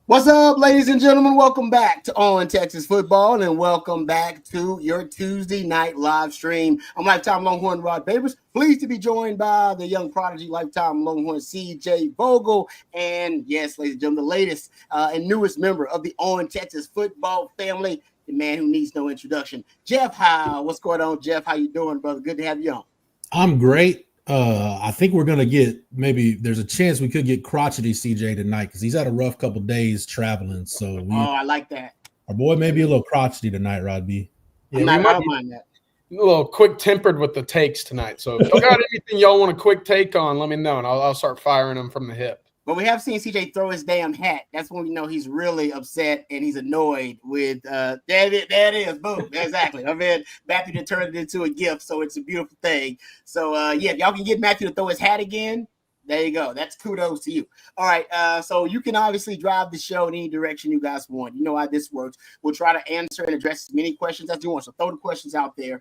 What's up, ladies and gentlemen? Welcome back to On Texas Football, and welcome back to your Tuesday night live stream. I'm Lifetime Longhorn Rod Babers. Pleased to be joined by the young prodigy Lifetime Longhorn CJ Vogel, and yes, ladies and gentlemen, the latest and newest member of the On Texas Football family, the man who needs no introduction, Jeff Howe. What's going on, Jeff? How you doing, brother? Good to have you on. I'm great. I think we're gonna get there's a chance we could get crotchety CJ tonight because he's had a rough couple days traveling. So I like that. Our boy may be a little crotchety tonight, Rod B. Yeah, I don't mind that. A little quick tempered with the takes tonight. So if y'all got anything y'all want a quick take on, let me know, and I'll start firing them from the hip. But we have seen CJ throw his damn hat. That's when we know he's really upset and he's annoyed with there it is. Boom. Exactly. I mean, Matthew just turned it into a gift, so it's a beautiful thing. So yeah, if y'all can get Matthew to throw his hat again, there you go. That's kudos to you. All right. So you can obviously drive the show in any direction you guys want. You know how this works. We'll try to answer and address as many questions as you want. So throw the questions out there.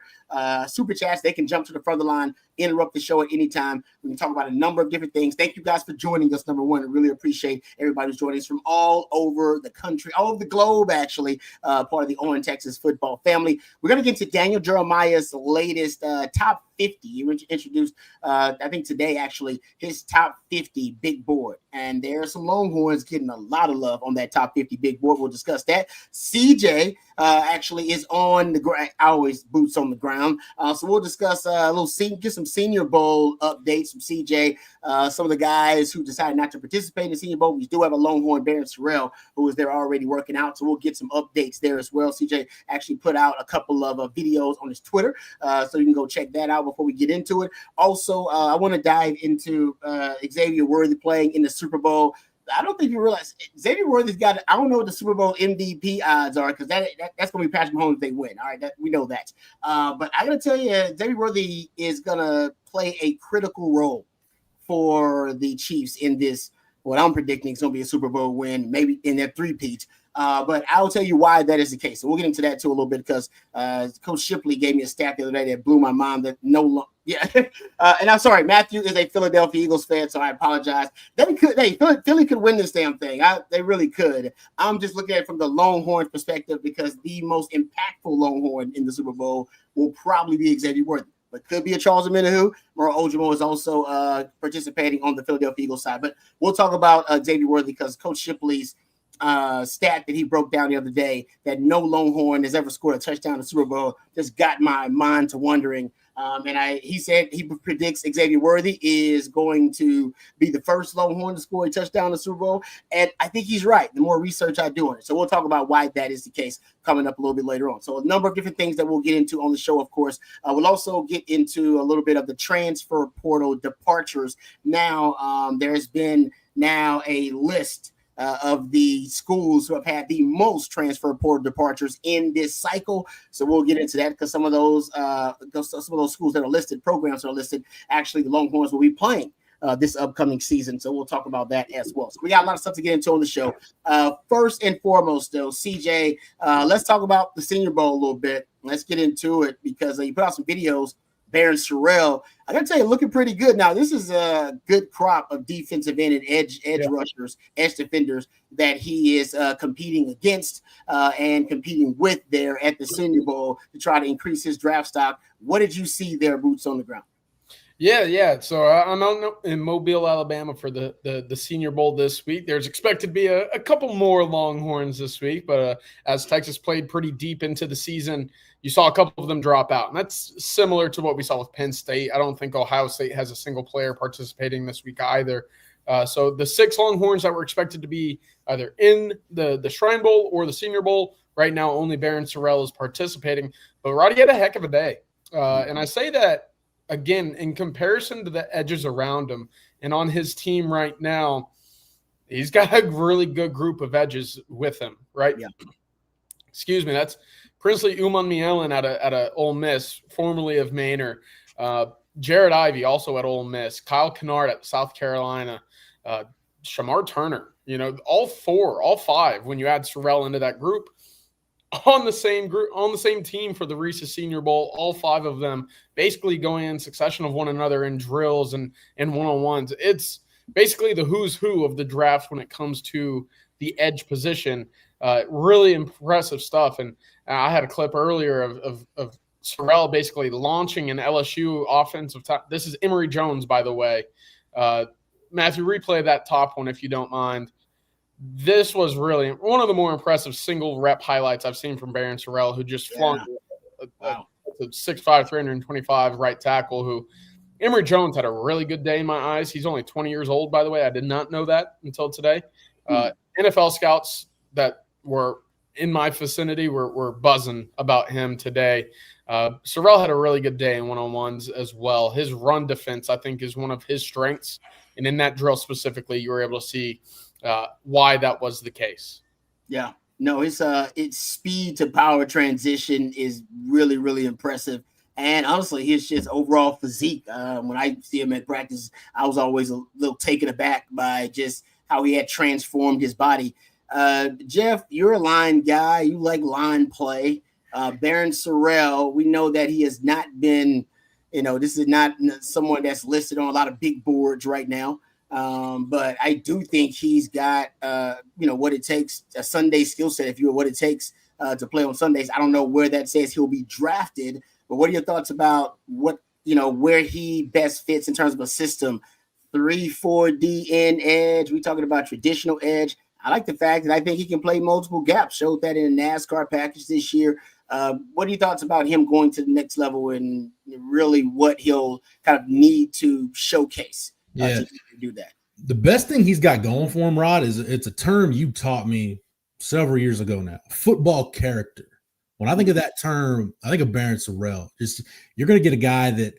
Super chats, they can jump to the front of the line, interrupt the show at any time. We can talk about a number of different things. Thank you guys for joining us, number one. I really appreciate everybody who's joining us from all over the country, all over the globe, actually, part of the On Texas Football family. We're going to get to Daniel Jeremiah's latest top 50. He introduced, I think today, actually, his top 50 big board. And there are some Longhorns getting a lot of love on that top 50 big board. We'll discuss that. CJ actually is on the ground, always boots on the ground. So we'll discuss get some Senior Bowl updates from CJ. Some of the guys who decided not to participate in the Senior Bowl. We do have a Longhorn, Barryn Sorrell, who is there already working out. So we'll get some updates there as well. CJ actually put out a couple of videos on his Twitter. So you can go check that out before we get into it. Also, I want to dive into Xavier Worthy playing in the Super Bowl. I don't think you realize Xavier Worthy's got. I don't know what the Super Bowl MVP odds are because that's going to be Patrick Mahomes if they win. All right, we know that. But I got to tell you, Xavier Worthy is going to play a critical role for the Chiefs in this. What I'm predicting is going to be a Super Bowl win, maybe in their three-peat. But I'll tell you why that is the case. So we'll get into that too a little bit because Coach Shipley gave me a stat the other day that blew my mind. That and I'm sorry, Matthew is a Philadelphia Eagles fan, so I apologize. Philly could win this damn thing. They really could. I'm just looking at it from the Longhorn perspective because the most impactful Longhorn in the Super Bowl will probably be Xavier Worthy. But could be a Charles Omenihu. Moro Ojimo is also participating on the Philadelphia Eagles side. But we'll talk about Xavier Worthy because Coach Shipley's stat that he broke down the other day that no Longhorn has ever scored a touchdown in the Super Bowl just got my mind to wondering. He said he predicts Xavier Worthy is going to be the first Longhorn to score a touchdown in the Super Bowl. And I think he's right. The more research I do on it. So we'll talk about why that is the case coming up a little bit later on. So a number of different things that we'll get into on the show, of course. We'll also get into a little bit of the transfer portal departures. Now, there's been now a list of the schools who have had the most transfer portal departures in this cycle. So we'll get into that because some of those schools that are listed, programs that are listed, actually the Longhorns will be playing this upcoming season. So we'll talk about that as well. So we got a lot of stuff to get into on the show. First and foremost, though, CJ, let's talk about the Senior Bowl a little bit. Let's get into it because you put out some videos. Barryn Sorrell, I got to tell you, looking pretty good. Now, this is a good crop of defensive end and edge rushers, edge defenders that he is competing against and competing with there at the Senior Bowl to try to increase his draft stock. What did you see there, boots on the ground? Yeah. So I'm out in Mobile, Alabama for the Senior Bowl this week. There's expected to be a couple more Longhorns this week, but as Texas played pretty deep into the season, you saw a couple of them drop out. And that's similar to what we saw with Penn State. I don't think Ohio State has a single player participating this week either. So the 6 Longhorns that were expected to be either in the Shrine Bowl or the Senior Bowl, right now only Barryn Sorrell is participating. But Roddy had a heck of a day. And I say that, again, in comparison to the edges around him and on his team right now, he's got a really good group of edges with him, right? Yeah. Excuse me. That's Princely Umanmielen at a Ole Miss, formerly of Manor. Jared Ivey also at Ole Miss. Kyle Kennard at South Carolina. Shamar Turner. All 5 when you add Sorrell into that group. On the same team for the Reese's Senior Bowl, all 5 of them basically going in succession of one another in drills and one-on-ones. It's basically the who's who of the draft when it comes to the edge position. Really impressive stuff. And I had a clip earlier of Sorrell basically launching an LSU offensive top. This is Emory Jones, by the way. Matthew, replay that top one if you don't mind. This was really one of the more impressive single rep highlights I've seen from Barryn Sorrell, who just flung a 6'5", 325 right tackle. Who Emory Jones had a really good day in my eyes. He's only 20 years old, by the way. I did not know that until today. NFL scouts that were in my vicinity were buzzing about him today. Sorrell had a really good day in one-on-ones as well. His run defense, I think, is one of his strengths. And in that drill specifically, you were able to see why that was the case. Yeah. No, its speed to power transition is really, really impressive. And honestly, his just overall physique. When I see him at practice, I was always a little taken aback by just how he had transformed his body. Jeff, you're a line guy. You like line play. Barryn Sorrell, we know that he has not been, this is not someone that's listed on a lot of big boards right now. But I do think he's got, what it takes, a Sunday skill set, if you will, what it takes to play on Sundays. I don't know where that says he'll be drafted, but what are your thoughts about where he best fits in terms of a system? 3-4 DN edge. We're talking about traditional edge. I like the fact that I think he can play multiple gaps. Showed that in a NASCAR package this year. What are your thoughts about him going to the next level and really what he'll kind of need to showcase to do that? The best thing he's got going for him, Rod, is it's a term you taught me several years ago now, football character. When I think of that term, I think of Barryn Sorrell. Just you're going to get a guy that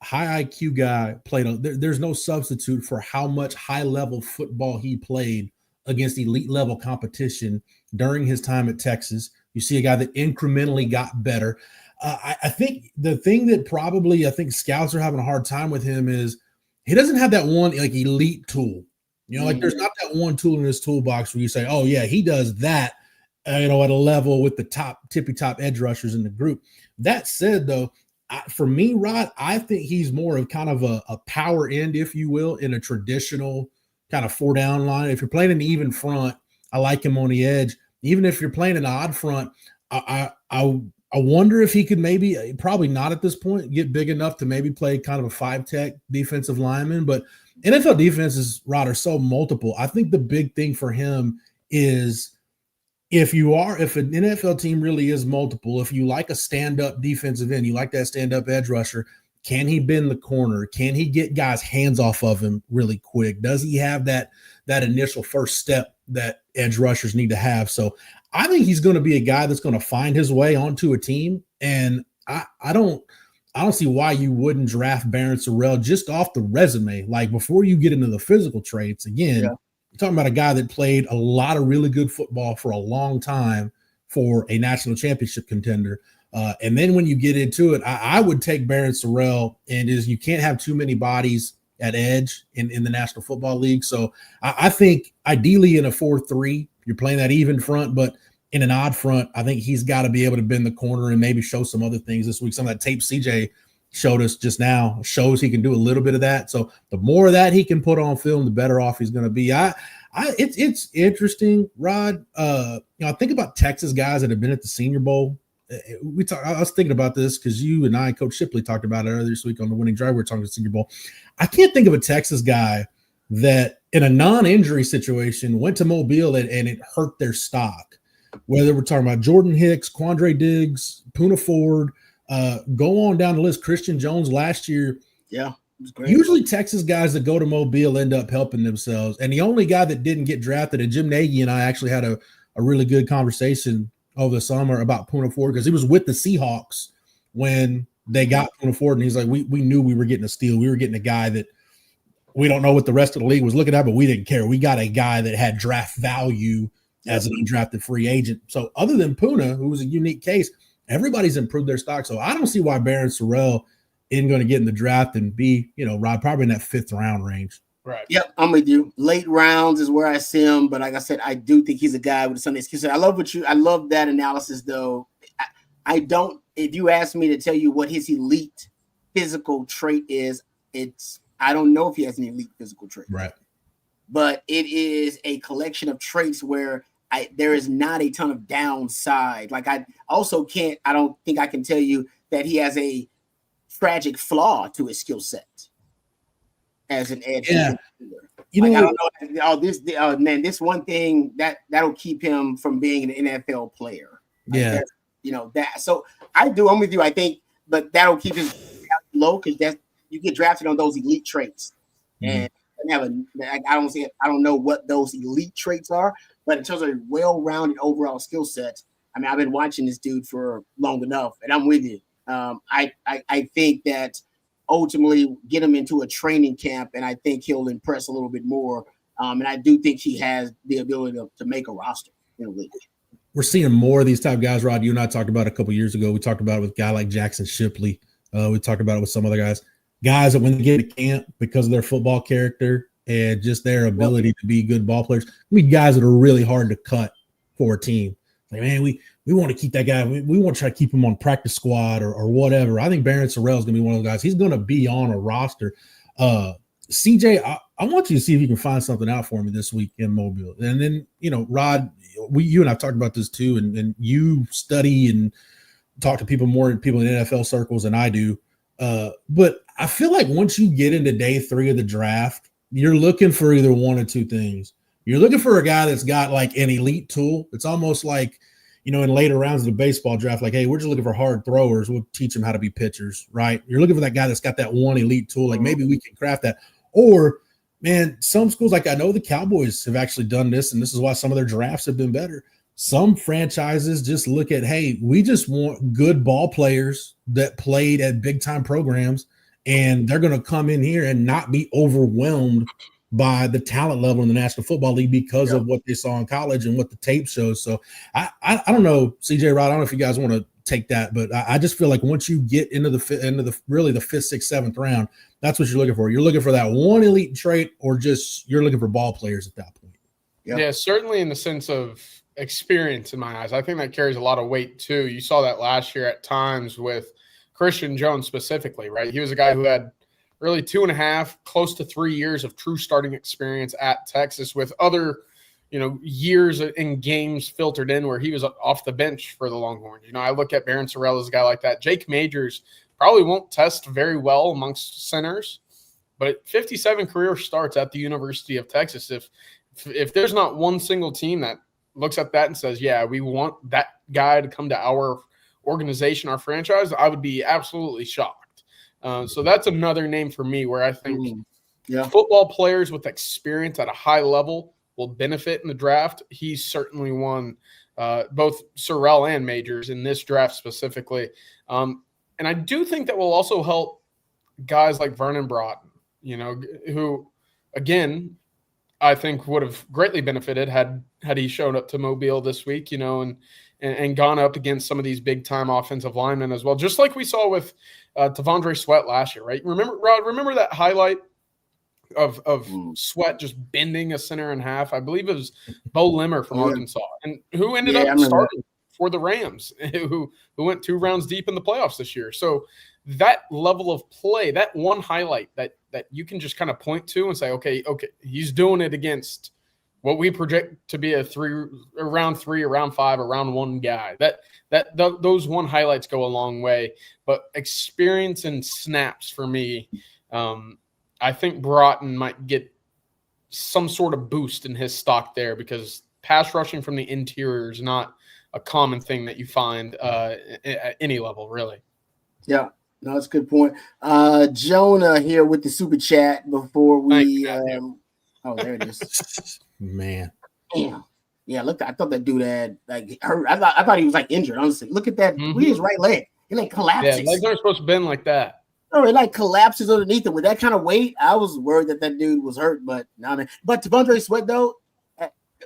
high IQ guy played. There's no substitute for how much high-level football he played against elite-level competition during his time at Texas. You see a guy that incrementally got better. I think the thing that probably I think scouts are having a hard time with him is he doesn't have that one like elite tool. Like there's not that one tool in his toolbox where you say, oh yeah, he does that, at a level with the tippy top edge rushers in the group. That said, though, for me, Rod, I think he's more of kind of a power end, if you will, in a traditional kind of 4-down line. If you're playing an even front, I like him on the edge. Even if you're playing an odd front, I wonder if he could maybe, probably not at this point, get big enough to maybe play kind of a 5-tech defensive lineman. But NFL defenses, Rod, are so multiple. I think the big thing for him is if an NFL team really is multiple, if you like a stand-up defensive end, you like that stand-up edge rusher, can he bend the corner? Can he get guys' hands off of him really quick? Does he have that initial first step that edge rushers need to have? So I think he's going to be a guy that's going to find his way onto a team. And I don't see why you wouldn't draft Barryn Sorrell just off the resume. Like before you get into the physical traits, again, you're talking about a guy that played a lot of really good football for a long time for a national championship contender. And then when you get into it, I would take Barryn Sorrell, and you can't have too many bodies at edge in the National Football League. So I think ideally in a 4-3, you're playing that even front, but in an odd front, I think he's got to be able to bend the corner and maybe show some other things this week. Some of that tape CJ showed us just now shows he can do a little bit of that. So the more of that he can put on film, the better off he's going to be. It's interesting, Rod. I think about Texas guys that have been at the Senior Bowl. I was thinking about this because you and I, Coach Shipley, talked about it earlier this week on the Winning Drive. We were talking about Senior Bowl. I can't think of a Texas guy that in a non-injury situation went to Mobile and it hurt their stock. Whether we're talking about Jordan Hicks, Quandre Diggs, Poona Ford, go on down the list. Christian Jones last year. Yeah, it was great. Usually Texas guys that go to Mobile end up helping themselves. And the only guy that didn't get drafted, and Jim Nagy and I actually had a really good conversation over the summer about Poona Ford because he was with the Seahawks when they got Poona Ford, and he's like, we knew we were getting a steal. We were getting a guy that we don't know what the rest of the league was looking at, but we didn't care. We got a guy that had draft value as an undrafted free agent. So other than Poona, who was a unique case, everybody's improved their stock. So I don't see why Barryn Sorrell isn't going to get in the draft and be, Rod, probably in that 5th round range. Right. Yep, I'm with you. Late rounds is where I see him, but like I said, I do think he's a guy with a Sunday skill set. I love that analysis, though. I don't. If you ask me to tell you what his elite physical trait is, I don't know if he has an elite physical trait. Right. but it is a collection of traits where there is not a ton of downside. Like I don't think I can tell you that he has a tragic flaw to his skill set as an edge. Yeah. I don't know. This one thing that'll keep him from being an NFL player. Yeah. That. So I'm with you. I think, but that'll keep his low because you get drafted on those elite traits, and I don't know what those elite traits are, but in terms of a well-rounded overall skill set, I mean, I've been watching this dude for long enough, and I'm with you. I think that ultimately get him into a training camp, and I think he'll impress a little bit more. And I do think he has the ability to make a roster in the league. We're seeing more of these type of guys, Rod. You and I talked about it a couple of years ago. We talked about it with a guy like Jackson Shipley. We talked about it with some other guys that when they get to camp because of their football character and just their ability to be good ball players. We guys that are really hard to cut for a team. Like, man, we want to keep that guy. We want to try to keep him on practice squad or whatever. I think Barryn Sorrell is going to be one of those guys. He's going to be on a roster. CJ, I want you to see if you can find something out for me this week in Mobile. And then, Rod, you and I talked about this too, and you study and talk to people in NFL circles than I do. But I feel like once you get into day 3 of the draft, you're looking for either one or two things. You're looking for a guy that's got like an elite tool. It's almost like, in later rounds of the baseball draft, like, hey, we're just looking for hard throwers. We'll teach them how to be pitchers, right? You're looking for that guy that's got that one elite tool. Like maybe we can craft that. Or, man, some schools, like I know the Cowboys have actually done this, and this is why some of their drafts have been better. Some franchises just look at, hey, we just want good ball players that played at big-time programs, and they're going to come in here and not be overwhelmed by the talent level in the National Football League because of what they saw in college and what the tape shows. So I don't know, CJ, Rod, I don't know if you guys want to take that, but I just feel like once you get into the 5th, 6th, 7th round, that's what you're looking for. You're looking for that one elite trait, or just you're looking for ball players at that point. Yeah, certainly in the sense of experience in my eyes. I think that carries a lot of weight too. You saw that last year at times with Christian Jones specifically, right? He was a guy who had really 2.5, close to 3 years of true starting experience at Texas, with other, years in games filtered in where he was off the bench for the Longhorns. I look at Barryn Sorrell as a guy like that. Jake Majors probably won't test very well amongst centers, but 57 career starts at the University of Texas. If there's not one single team that looks at that and says, yeah, we want that guy to come to our organization, our franchise, I would be absolutely shocked. So that's another name for me where I think football players with experience at a high level will benefit in the draft. He's certainly one, both Sorrell and Majors in this draft specifically. And I do think that will also help guys like Vernon Broughton, who, again, I think would have greatly benefited had he showed up to Mobile this week, and gone up against some of these big-time offensive linemen as well, just like we saw with T'Vondre Sweat last year, right? Remember that highlight of Sweat just bending a center in half? I believe it was Bo Limmer from Arkansas, and who ended up starting for the Rams, who went 2 rounds deep in the playoffs this year. So that level of play, that one highlight that you can just kind of point to and say, okay, he's doing it against what we project to be a round 3, a round 5, a round 1 guy. Those one highlights go a long way. But experience and snaps for me, I think Broughton might get some sort of boost in his stock there, because pass rushing from the interior is not a common thing that you find at any level, really. Yeah. No, that's a good point. Jonah here with the super chat before we. There it is. Man. Damn. Yeah, look, I thought that dude had hurt. I thought he was injured. Honestly, look at that. Look at his right leg. It collapses. Yeah, legs aren't supposed to bend like that. No, it collapses underneath it with that kind of weight. I was worried that dude was hurt, but no, man. But T'Vondre Sweat though,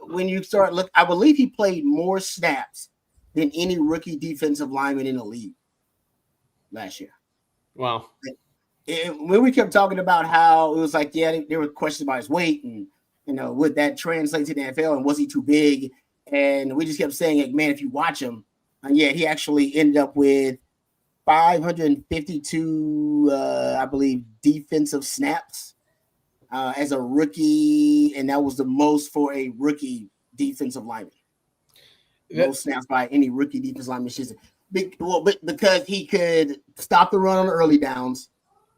when you start I believe he played more snaps than any rookie defensive lineman in the league last year. Wow. When we kept talking about how it was there were questions about his weight and, would that translate to the NFL and was he too big? And we just kept saying, man, if you watch him, and he actually ended up with 552, I believe, defensive snaps. as a rookie, and that was the most for a rookie defensive lineman. Most snaps by any rookie defensive lineman season. But because he could stop the run on the early downs,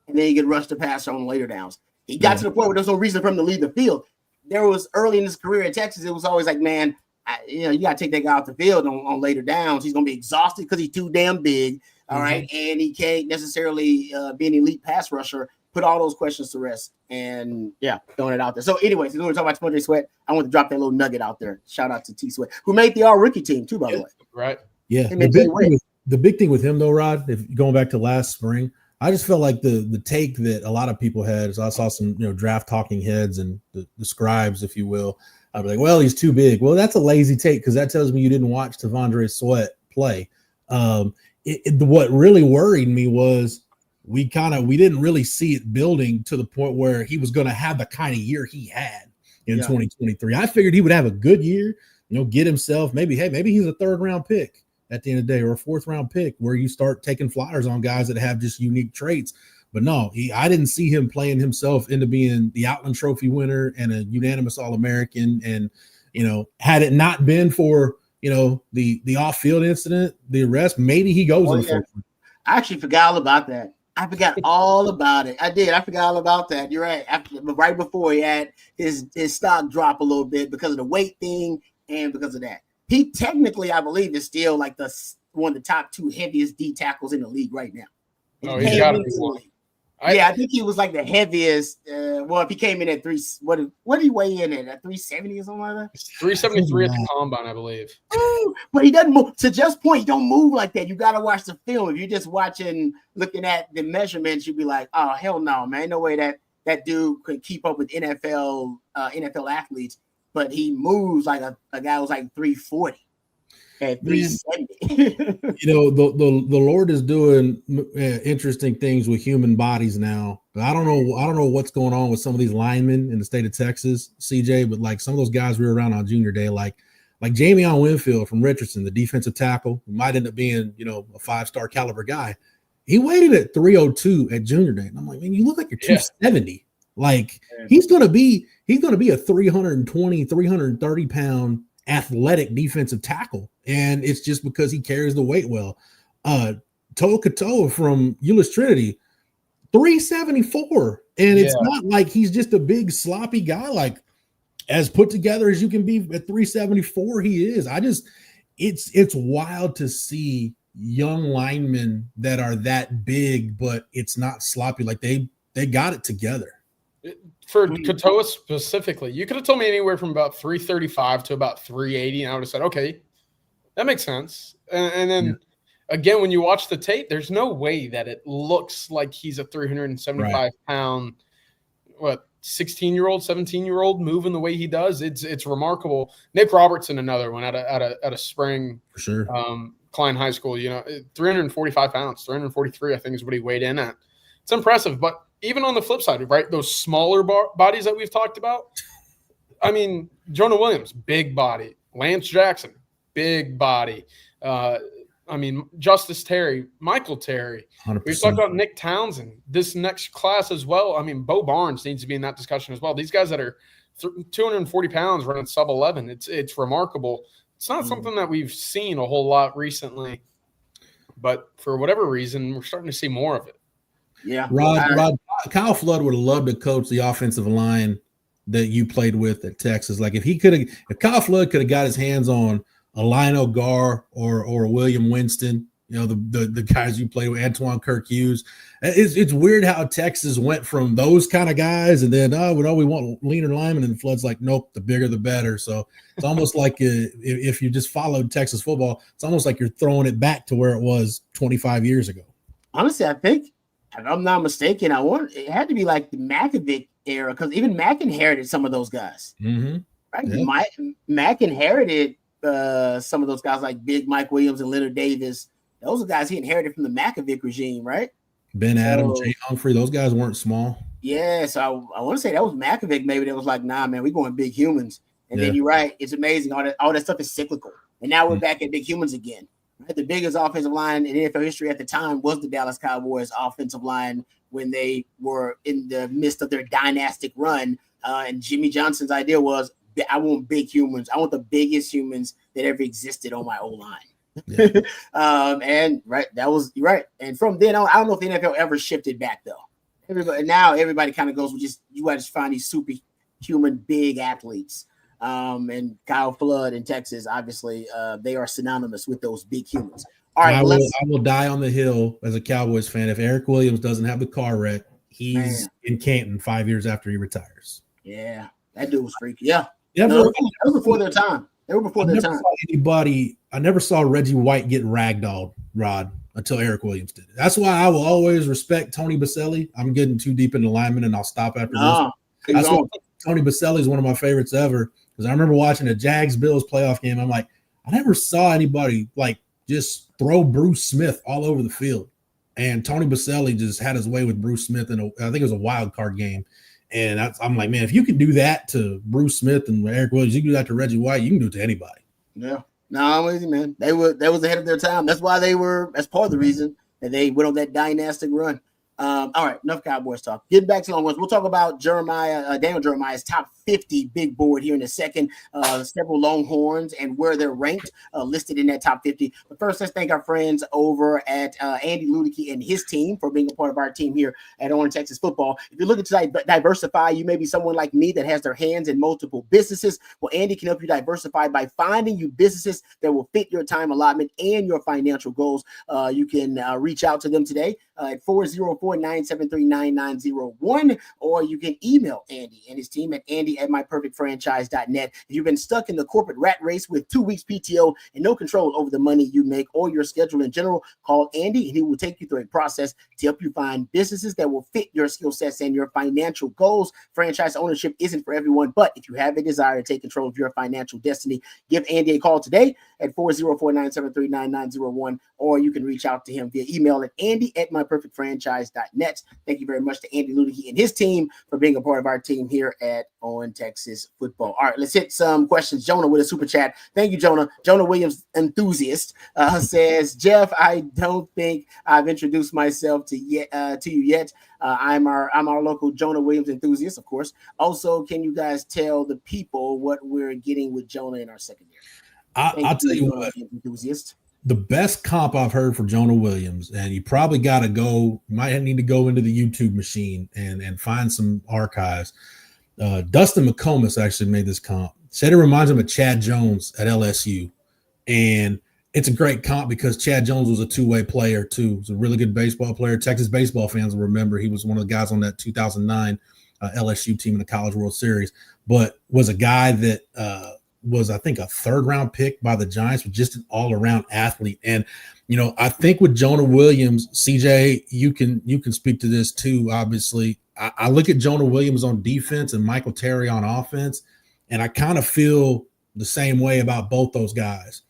and then he could rush the passer on later downs. He got to the point where there's no reason for him to leave the field. There was early in his career in Texas, it was always like, man, you got to take that guy off the field on later downs. He's going to be exhausted because he's too damn big, all right? And he can't necessarily be an elite pass rusher. Put all those questions to rest. And, throwing it out there. So, anyways, since we're talking about TJ Sweat, I want to drop that little nugget out there. Shout out to T. Sweat, who made the all-rookie team, too, by the way. Right. Yeah. The big thing with him, though, Rod, if going back to last spring, I just felt like the take that a lot of people had is I saw some, draft talking heads and the scribes, if you will. I'd be like, well, he's too big. Well, that's a lazy take because that tells me you didn't watch TJ Sweat play. What really worried me was we didn't really see it building to the point where he was going to have the kind of year he had in 2023. I figured he would have a good year, get himself maybe he's a 3rd round pick at the end of the day, or a 4th round pick where you start taking flyers on guys that have just unique traits. But no, I didn't see him playing himself into being the Outland Trophy winner and a unanimous All-American. And, had it not been for, the off-field incident, the arrest, maybe he goes in the 4th. I actually forgot all about that. I forgot all about it. I did. I forgot all about that. You're right. Right before he had his stock drop a little bit because of the weight thing and because of that. He technically, I believe, is still like one of the top 2 heaviest D tackles in the league right now. He's got to be one. I think he was like the heaviest. If he came in at 3, what did he weigh in at 370 or something like that? 373 at the combine, I believe. But he doesn't move. To just point, he don't move like that. You got to watch the film. If you're just looking at the measurements, you'd be like, oh hell no, man, no way that dude could keep up with NFL athletes. But he moves like a guy who's like 340 at 370. The Lord is doing interesting things with human bodies now. But I don't know what's going on with some of these linemen in the state of Texas, CJ. But like some of those guys we were around on junior day, like Jamion Winfield from Richardson, the defensive tackle, who might end up being a 5-star caliber guy. He weighed at 302 at junior day, and I'm like, man, you look like you're 270. Like he's gonna be a 320, 330 pound athletic defensive tackle. And it's just because he carries the weight well. Toa Katoa from Euless Trinity, 374. And it's not like he's just a big sloppy guy. Like as put together as you can be at 374, he is. It's wild to see young linemen that are that big, but it's not sloppy. Like they got it together. For Katoa specifically, you could have told me anywhere from about 335 to about 380, and I would have said, okay, that makes sense. And then again, when you watch the tape, there's no way that it looks like he's a 375-pound, 16-year-old, 17-year-old moving the way he does. It's remarkable. Nick Robertson, another one at a spring for sure. Klein High School, 345 pounds, 343, I think is what he weighed in at. It's impressive, but even on the flip side, right, those smaller bodies that we've talked about, I mean, Jonah Williams, big body. Lance Jackson, big body. Justice Terry, Michael Terry. 100%. We've talked about Nick Townsend. This next class as well. I mean, Bo Barnes needs to be in that discussion as well. These guys that are 240 pounds running sub 11, it's remarkable. It's not something that we've seen a whole lot recently, but for whatever reason, we're starting to see more of it. Yeah, Rod, Kyle Flood would have loved to coach the offensive line that you played with at Texas. Like if Kyle Flood could have got his hands on a Lionel Garr or William Winston, the guys you played with, Antoine Kirk Hughes. It's weird how Texas went from those kind of guys and then we want leaner linemen, and Flood's like, nope, the bigger the better. So it's almost like if you just followed Texas football, it's almost like you're throwing it back to where it was 25 years ago. Honestly, I think, if I'm not mistaken, it had to be like the Makovic era, because even Mack inherited some of those guys. Mm-hmm. Right? Yeah. Mack inherited some of those guys like Big Mike Williams and Leonard Davis. Those are guys he inherited from the Makovic regime, right? Ben Adams, Jay Humphrey, those guys weren't small. Yeah, so I want to say that was Makovic. Maybe that was like, nah, man, we're going big humans. And then you're right. It's amazing. All that stuff is cyclical. And now we're back at big humans again. Right? The biggest offensive line in NFL history at the time was the Dallas Cowboys offensive line when they were in the midst of their dynastic run. And Jimmy Johnson's idea was, I want big humans. I want the biggest humans that ever existed on my O-line. Yeah. And that was right. And from then on, I don't know if the NFL ever shifted back though. Everybody kind of goes with you got to find these superhuman big athletes. And Kyle Flood in Texas, obviously, they are synonymous with those big humans. All right, I will die on the hill as a Cowboys fan if Eric Williams doesn't have the car wreck. He's in Canton 5 years after he retires. Yeah, that dude was freaky. Yeah, that was before their time. They were before their time. I never saw Reggie White get ragdolled, Rod, until Eric Williams did it. That's why I will always respect Tony Baselli. I'm getting too deep into linemen, and I'll stop after this. That's why Tony Baselli is one of my favorites ever, because I remember watching a Jags-Bills playoff game. I'm like, I never saw anybody just throw Bruce Smith all over the field. And Tony Baselli just had his way with Bruce Smith I think it was a wild card game. And I'm like, man, if you could do that to Bruce Smith and Eric Williams, you can do that to Reggie White, you can do it to anybody. Yeah. No, I'm with you, man. That was ahead of their time. That's why that's part of the reason that they went on that dynastic run. All right, enough Cowboys talk. Getting back to Longhorns, we'll talk about Daniel Jeremiah's top 50 big board here in a second. Several Longhorns and where they're ranked listed in that top 50. But first, let's thank our friends over at Andy Ludicky and his team for being a part of our team here at Orange, Texas Football. If you're looking to diversify, you may be someone like me that has their hands in multiple businesses. Well, Andy can help you diversify by finding you businesses that will fit your time allotment and your financial goals. You can reach out to them today at 404-973-9901, or you can email Andy and his team at andy@myperfectfranchise.net. If you've been stuck in the corporate rat race with 2 weeks PTO and no control over the money you make or your schedule in general, call Andy and he will take you through a process to help you find businesses that will fit your skill sets and your financial goals. Franchise ownership isn't for everyone, but if you have a desire to take control of your financial destiny, give Andy a call today at 404-973-9901, or you can reach out to him via email at andy@myperfectfranchise.net. Thank you very much to Andy Ludicky and his team for being a part of our team here at On Texas Football. All right, let's hit some questions. Jonah with a super chat. Thank you, Jonah. Jonah Williams, enthusiast, says, Jeff, I don't think I've introduced myself to you yet. I'm our local Jonah Williams enthusiast, of course. Also, can you guys tell the people what we're getting with Jonah in our secondary? I'll tell you what, enthusiast. The best comp I've heard for Jonah Williams, and you probably got to go, might need to go into the YouTube machine and find some archives. Dustin McComas actually made this comp. Said it reminds him of Chad Jones at LSU. And it's a great comp because Chad Jones was a two-way player too. He was a really good baseball player. Texas baseball fans will remember he was one of the guys on that 2009 LSU team in the College World Series, but was a guy that was, I think, a third-round pick by the Giants, with just an all-around athlete. And, I think with Jonah Williams, CJ, you can speak to this too, obviously. I look at Jonah Williams on defense and Michael Terry on offense, and I kind of feel the same way about both those guys.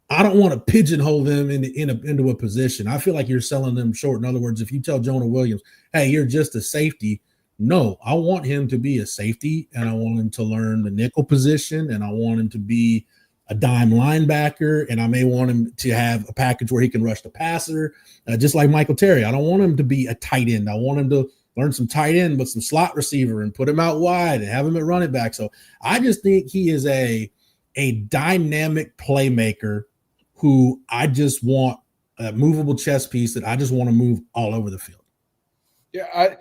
I don't want to pigeonhole them into a position. I feel like you're selling them short. In other words, if you tell Jonah Williams, hey, you're just a safety, no, I want him to be a safety, and I want him to learn the nickel position, and I want him to be a dime linebacker, and I may want him to have a package where he can rush the passer, just like Michael Terry. I don't want him to be a tight end. I want him to learn some tight end with some slot receiver and put him out wide and have him at running back. So I just think he is a dynamic playmaker who I just want a movable chess piece that I just want to move all over the field. Yeah,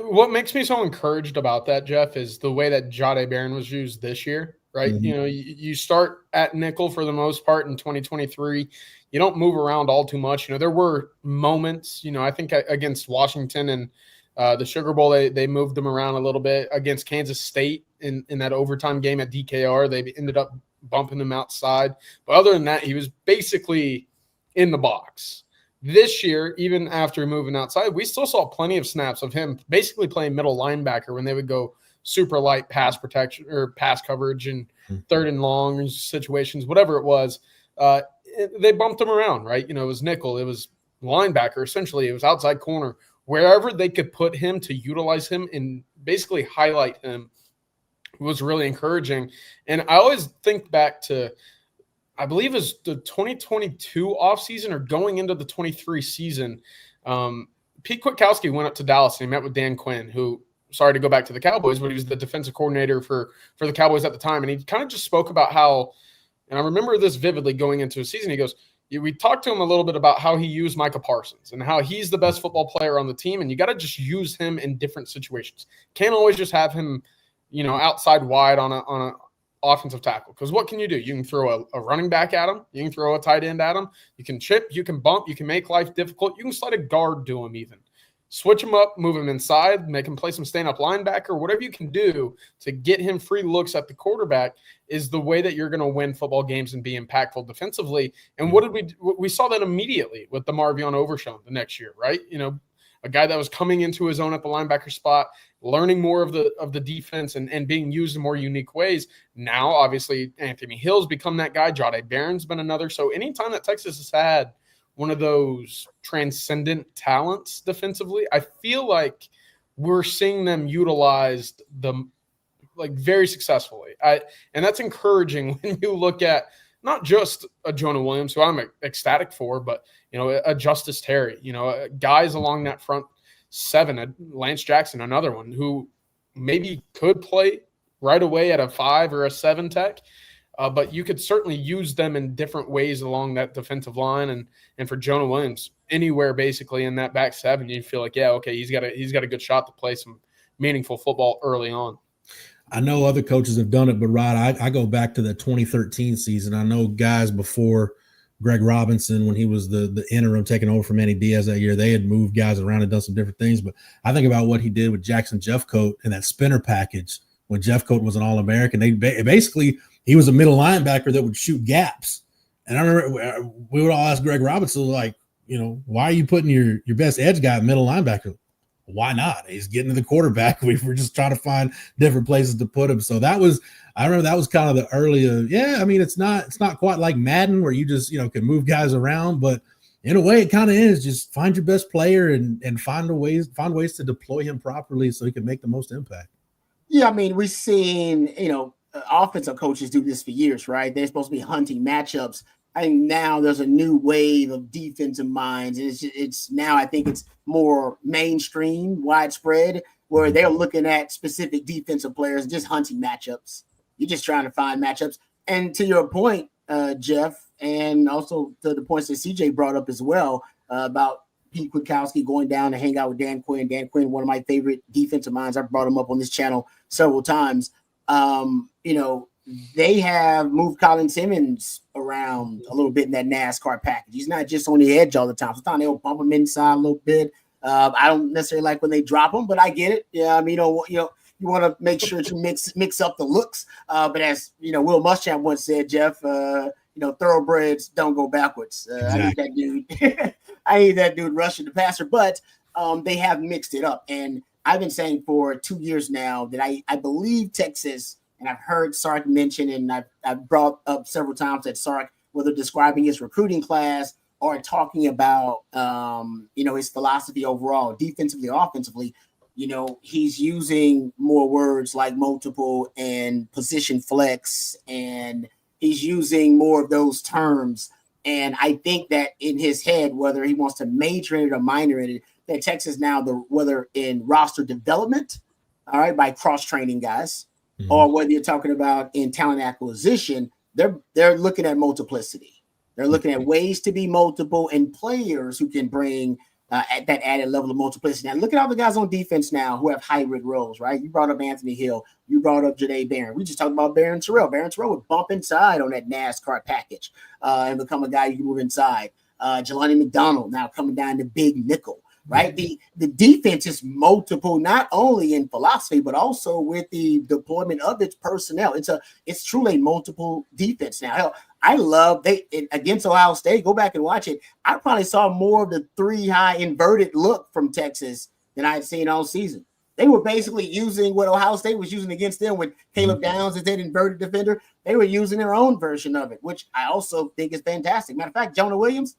what makes me so encouraged about that, Jeff, is the way that Jahdae Barron was used this year, right? Mm-hmm. You start at nickel for the most part in 2023. You don't move around all too much. There were moments, I think against Washington and the Sugar Bowl, they moved him around a little bit. Against Kansas State in that overtime game at DKR, they ended up bumping him outside. But other than that, he was basically in the box. This year, even after moving outside, we still saw plenty of snaps of him basically playing middle linebacker when they would go super light pass protection or pass coverage and third and long situations, whatever it was. They bumped him around, right? It was nickel, it was linebacker, essentially. It was outside corner. Wherever they could put him to utilize him and basically highlight him was really encouraging. And I always think back to, I believe it's the 2022 offseason or going into the 23 season. Pete Kwiatkowski went up to Dallas and he met with Dan Quinn, who, sorry to go back to the Cowboys, but he was the defensive coordinator for the Cowboys at the time. And he kind of just spoke about how, and I remember this vividly going into a season, he goes, we talked to him a little bit about how he used Micah Parsons and how he's the best football player on the team, and you got to just use him in different situations. Can't always just have him, outside wide on a offensive tackle, because what can you do? You can throw a running back at him, you can throw a tight end at him, you can chip, you can bump, you can make life difficult, you can slide a guard to him even. Switch him up, move him inside, make him play some stand-up linebacker, whatever you can do to get him free looks at the quarterback is the way that you're going to win football games and be impactful defensively. And what did we saw that immediately with the Marvion Overshown the next year, right? A guy that was coming into his own at the linebacker spot, learning more of the defense and being used in more unique ways. Now, obviously, Anthony Hill's become that guy. Jahdae Barron's been another. So anytime that Texas has had one of those transcendent talents defensively, I feel like we're seeing them utilized very successfly. And that's encouraging when you look at not just a Jonah Williams, who I'm ecstatic for, but a Justice Terry, guys along that front seven, a Lance Jackson, another one who maybe could play right away at a 5 or a 7 tech. But you could certainly use them in different ways along that defensive line, and for Jonah Williams, anywhere basically in that back seven, you feel like, yeah, okay, he's got a good shot to play some meaningful football early on. I know other coaches have done it, but Rod, I go back to the 2013 season. I know guys before Greg Robinson, when he was the interim taking over from Manny Diaz that year, they had moved guys around and done some different things. But I think about what he did with Jackson Jeffcoat and that spinner package when Jeffcoat was an All-American. He was a middle linebacker that would shoot gaps. And I remember we would all ask Greg Robinson, like, why are you putting your best edge guy at middle linebacker? Why not? He's getting to the quarterback. We were just trying to find different places to put him. So I remember that was kind of the early, it's not quite like Madden where you just, can move guys around, but in a way it kind of is. Just find your best player and find ways to deploy him properly so he can make the most impact. Yeah, we've seen, offensive coaches do this for years, right? They're supposed to be hunting matchups. I think now there's a new wave of defensive minds. It's now, I think it's more mainstream, widespread, where they're looking at specific defensive players, just hunting matchups. You're just trying to find matchups. And to your point, Jeff, and also to the points that CJ brought up as well about Pete Kwiatkowski going down to hang out with Dan Quinn. Dan Quinn, one of my favorite defensive minds. I've brought him up on this channel several times. They have moved Colin Simmons around a little bit in that NASCAR package. He's not just on the edge all the time. Sometimes they'll bump him inside a little bit. I don't necessarily like when they drop him, but I get it. Yeah, you want to make sure to mix up the looks. But as Will Muschamp once said, Jeff, thoroughbreds don't go backwards. Exactly. I need that dude. I need that dude rushing the passer. But they have mixed it up, and I've been saying for 2 years now that I believe Texas. And I've heard Sark mention, and I've brought up several times that Sark, whether describing his recruiting class or talking about, his philosophy overall, defensively, offensively, he's using more words like multiple and position flex, and he's using more of those terms. And I think that in his head, whether he wants to major in it or minor in it, that Texas now, whether in roster development, all right, by cross-training guys, or whether you're talking about in talent acquisition, they're looking at multiplicity. They're looking at ways to be multiple and players who can bring at that added level of multiplicity. Now, look at all the guys on defense now who have hybrid roles, right? You brought up Anthony Hill. You brought up Jahdae Barron. We just talked about Barryn Sorrell. Barryn Sorrell would bump inside on that NASCAR package and become a guy you can move inside. Jelani McDonald now coming down to big nickel. Right, the defense is multiple, not only in philosophy but also with the deployment of its personnel. It's truly a multiple defense now. Hell, I love against Ohio State. Go back and watch it. I probably saw more of the 3-high inverted look from Texas than I had seen all season. They were basically using what Ohio State was using against them with Caleb Downs as that inverted defender. They were using their own version of it, which I also think is fantastic. Matter of fact, Jonah Williams,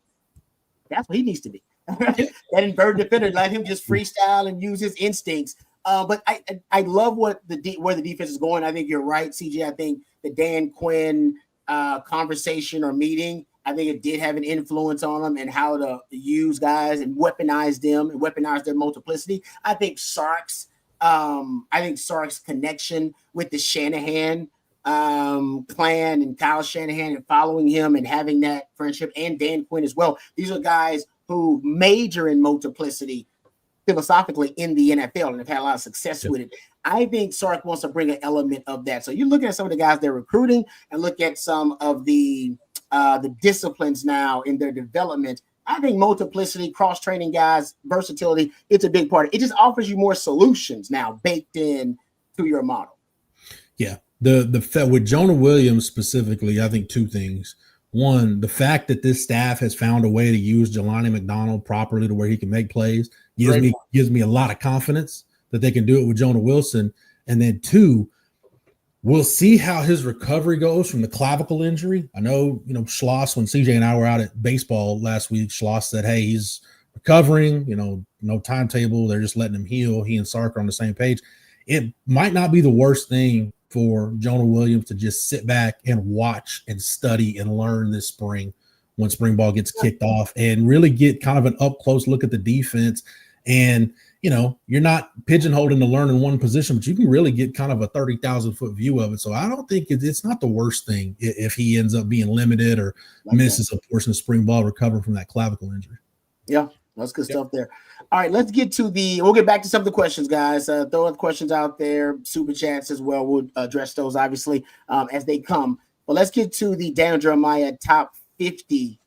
that's what he needs to be. That inverted defender, let him just freestyle and use his instincts. But I love where the defense is going. I think you're right, CJ. I think the Dan Quinn conversation or meeting I think it did have an influence on them and how to use guys and weaponize them and weaponize their multiplicity. I think Sark's connection with the Shanahan clan and Kyle Shanahan and following him and having that friendship, and Dan Quinn as well. These are guys who major in multiplicity philosophically in the NFL and have had a lot of success with it. I think Sark wants to bring an element of that. So you're looking at some of the guys they're recruiting and look at some of the disciplines now in their development. I think multiplicity, cross-training guys, versatility, it's a big part. It just offers you more solutions now baked in to your model. Yeah. The with Jonah Williams specifically, I think two things. One, the fact that this staff has found a way to use Jelani McDonald properly to where he can make plays gives me a lot of confidence that they can do it with Jonah Wilson. And then two, we'll see how his recovery goes from the clavicle injury. I know, Schloss, when CJ and I were out at baseball last week, Schloss said, hey, he's recovering, no timetable. They're just letting him heal. He and Sark are on the same page. It might not be the worst thing for Jonah Williams to just sit back and watch and study and learn this spring when spring ball gets kicked off and really get kind of an up close look at the defense. And, you're not pigeonholed into learning one position, but you can really get kind of a 30,000 foot view of it. So I don't think it's not the worst thing if he ends up being limited or misses a portion of spring ball recovering from that clavicle injury. Yeah, that's good stuff there. All right, let's get to we'll get back to some of the questions, guys. Throw other questions out there, super chats as well. We'll address those, obviously, as they come. But let's get to the Daniel Jeremiah top 50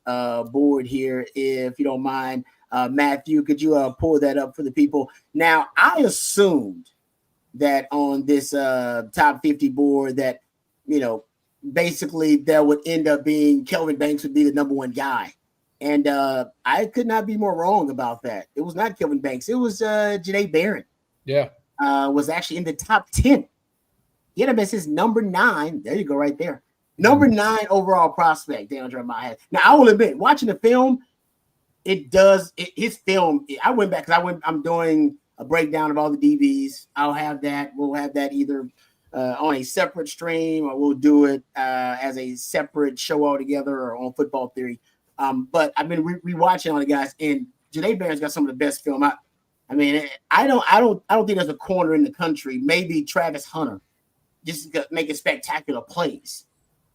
board here, if you don't mind. Matthew, could you pull that up for the people? Now, I assumed that on this top 50 board that, basically there would end up being Kelvin Banks would be the number one guy. And I could not be more wrong about that. It was not Kelvin Banks. It was Janae Barryn. Yeah. Was actually in the top 10. He had him as his number 9. There you go, right there. Number 9 overall prospect, Daniel Jeremiah. Now, I will admit, watching the film, his film, I went back because I'm doing a breakdown of all the DBs. I'll have that. We'll have that either on a separate stream or we'll do it as a separate show altogether or on Football Theory. But I've been rewatching all the guys, and Janae Barron's got some of the best film. I don't think there's a corner in the country, maybe Travis Hunter, just making spectacular plays.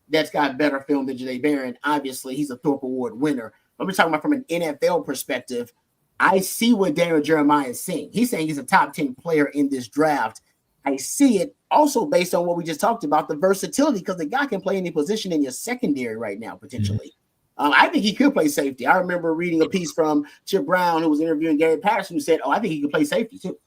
That's got better film than Janae Barryn. Obviously, he's a Thorpe Award winner. But we're talking about from an NFL perspective. I see what Daniel Jeremiah is saying. He's saying he's a top 10 player in this draft. I see it also based on what we just talked about, the versatility, because the guy can play any position in your secondary right now, potentially. I think he could play safety. I remember reading a piece from Chip Brown, who was interviewing Gary Patterson, who said, I think he could play safety too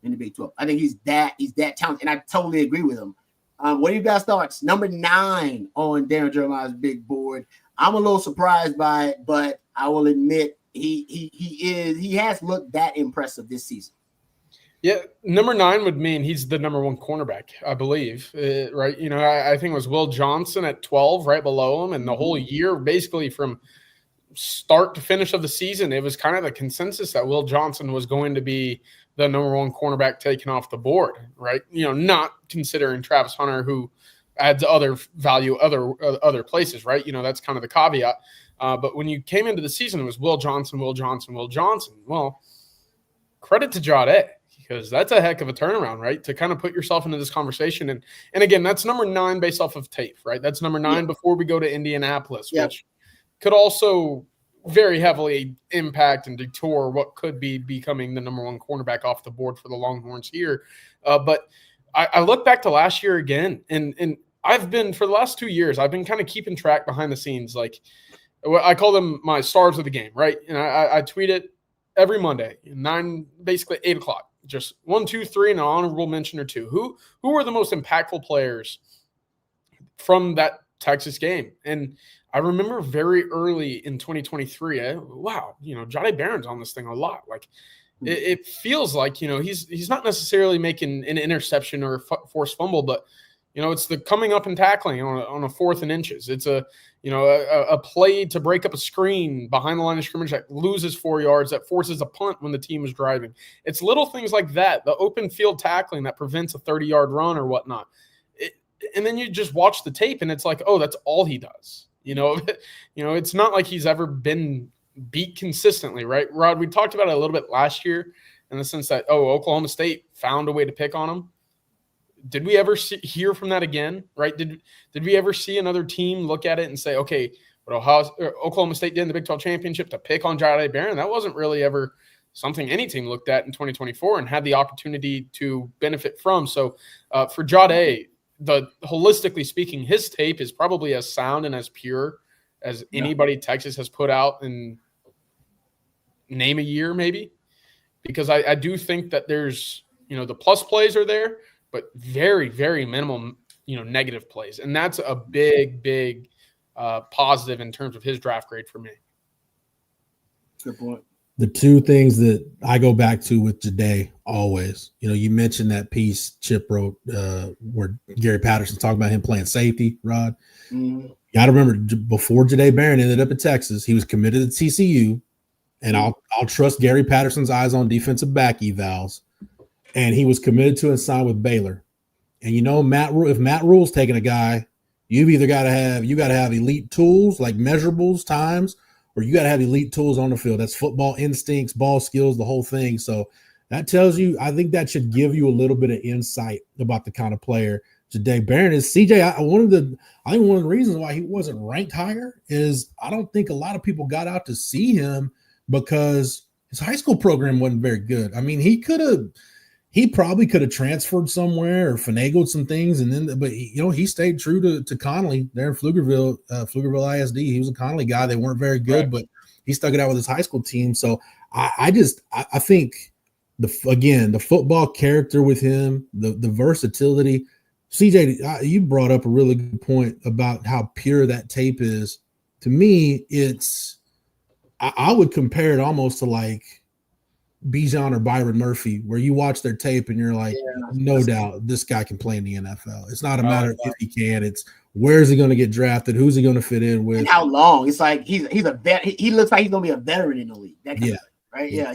in the Big 12. I think he's that talented, and I totally agree with him. What are you guys' thoughts? Number 9 on Daniel Jeremiah's big board. I'm a little surprised by it, but I will admit he has looked that impressive this season. Yeah, number 9 would mean he's the number 1 cornerback, I believe, right? I think it was Will Johnson at 12, right below him, and the whole year, basically from start to finish of the season, it was kind of the consensus that Will Johnson was going to be the number 1 cornerback taken off the board, right? Not considering Travis Hunter, who adds other value other places, right? That's kind of the caveat. But when you came into the season, it was Will Johnson. Well, credit to Jade, because that's a heck of a turnaround, right? To kind of put yourself into this conversation. And again, that's number 9 based off of tape, right? That's number 9 before we go to Indianapolis, which could also very heavily impact and detour what could be becoming the number 1 cornerback off the board for the Longhorns here. But I look back to last year again, and I've been, for the last 2 years, I've been kind of keeping track behind the scenes. Like, I call them my stars of the game, right? And I tweet it every Monday, 8 o'clock. Just 1, 2, 3, and an honorable mention or 2. Who were the most impactful players from that Texas game? And I remember very early in 2023, Jade Barron's on this thing a lot. Like, it feels like, he's not necessarily making an interception or a forced fumble, but it's the coming up and tackling on a 4th and inches. It's a play to break up a screen behind the line of scrimmage that loses 4 yards, that forces a punt when the team is driving. It's little things like that, the open field tackling that prevents a 30-yard run or whatnot. And then you just watch the tape and it's like, oh, that's all he does. It's not like he's ever been beat consistently, right? Rod, we talked about it a little bit last year in the sense that, Oklahoma State found a way to pick on him. Did we ever hear from that again, right? Did we ever see another team look at it and say, okay, what Oklahoma State did in the Big 12 championship to pick on Jahdae Barron? That wasn't really ever something any team looked at in 2024 and had the opportunity to benefit from. So for Jahdae, holistically speaking, his tape is probably as sound and as pure as anybody Texas has put out in name a year, maybe, because I do think that there's, the plus plays are there, but very, very minimal, negative plays. And that's a big, big positive in terms of his draft grade for me. Good point. The two things that I go back to with Jahdae always, you mentioned that piece Chip wrote where Gary Patterson's talking about him playing safety, Rod. Mm-hmm. You got to remember, before Jahdae Barron ended up at Texas, he was committed to TCU, and I'll trust Gary Patterson's eyes on defensive back evals, and he was committed to and signed with Baylor. And if Matt Rule's taking a guy, you've either got to have elite tools like measurables, times, or you got to have elite tools on the field. That's football instincts, ball skills, the whole thing. So that tells you, I think that should give you a little bit of insight about the kind of player Jahdae Barron is. CJ, I think one of the reasons why he wasn't ranked higher is I don't think a lot of people got out to see him because his high school program wasn't very good. I mean, he probably could have transferred somewhere or finagled some things, but he stayed true to Connolly there in Pflugerville ISD. He was a Connolly guy. They weren't very good, right, but he stuck it out with his high school team. So I think the football character with him, the versatility. CJ, you brought up a really good point about how pure that tape is. To me, I would compare it almost to like Bijan or Byron Murphy, where you watch their tape and you're like, no doubt this guy can play in the NFL. It's not a matter of if he can, it's where is he going to get drafted, who's he going to fit in with, and how long. It's like he's a vet. He looks like he's going to be a veteran in the league. That kind of thing, right? Yeah.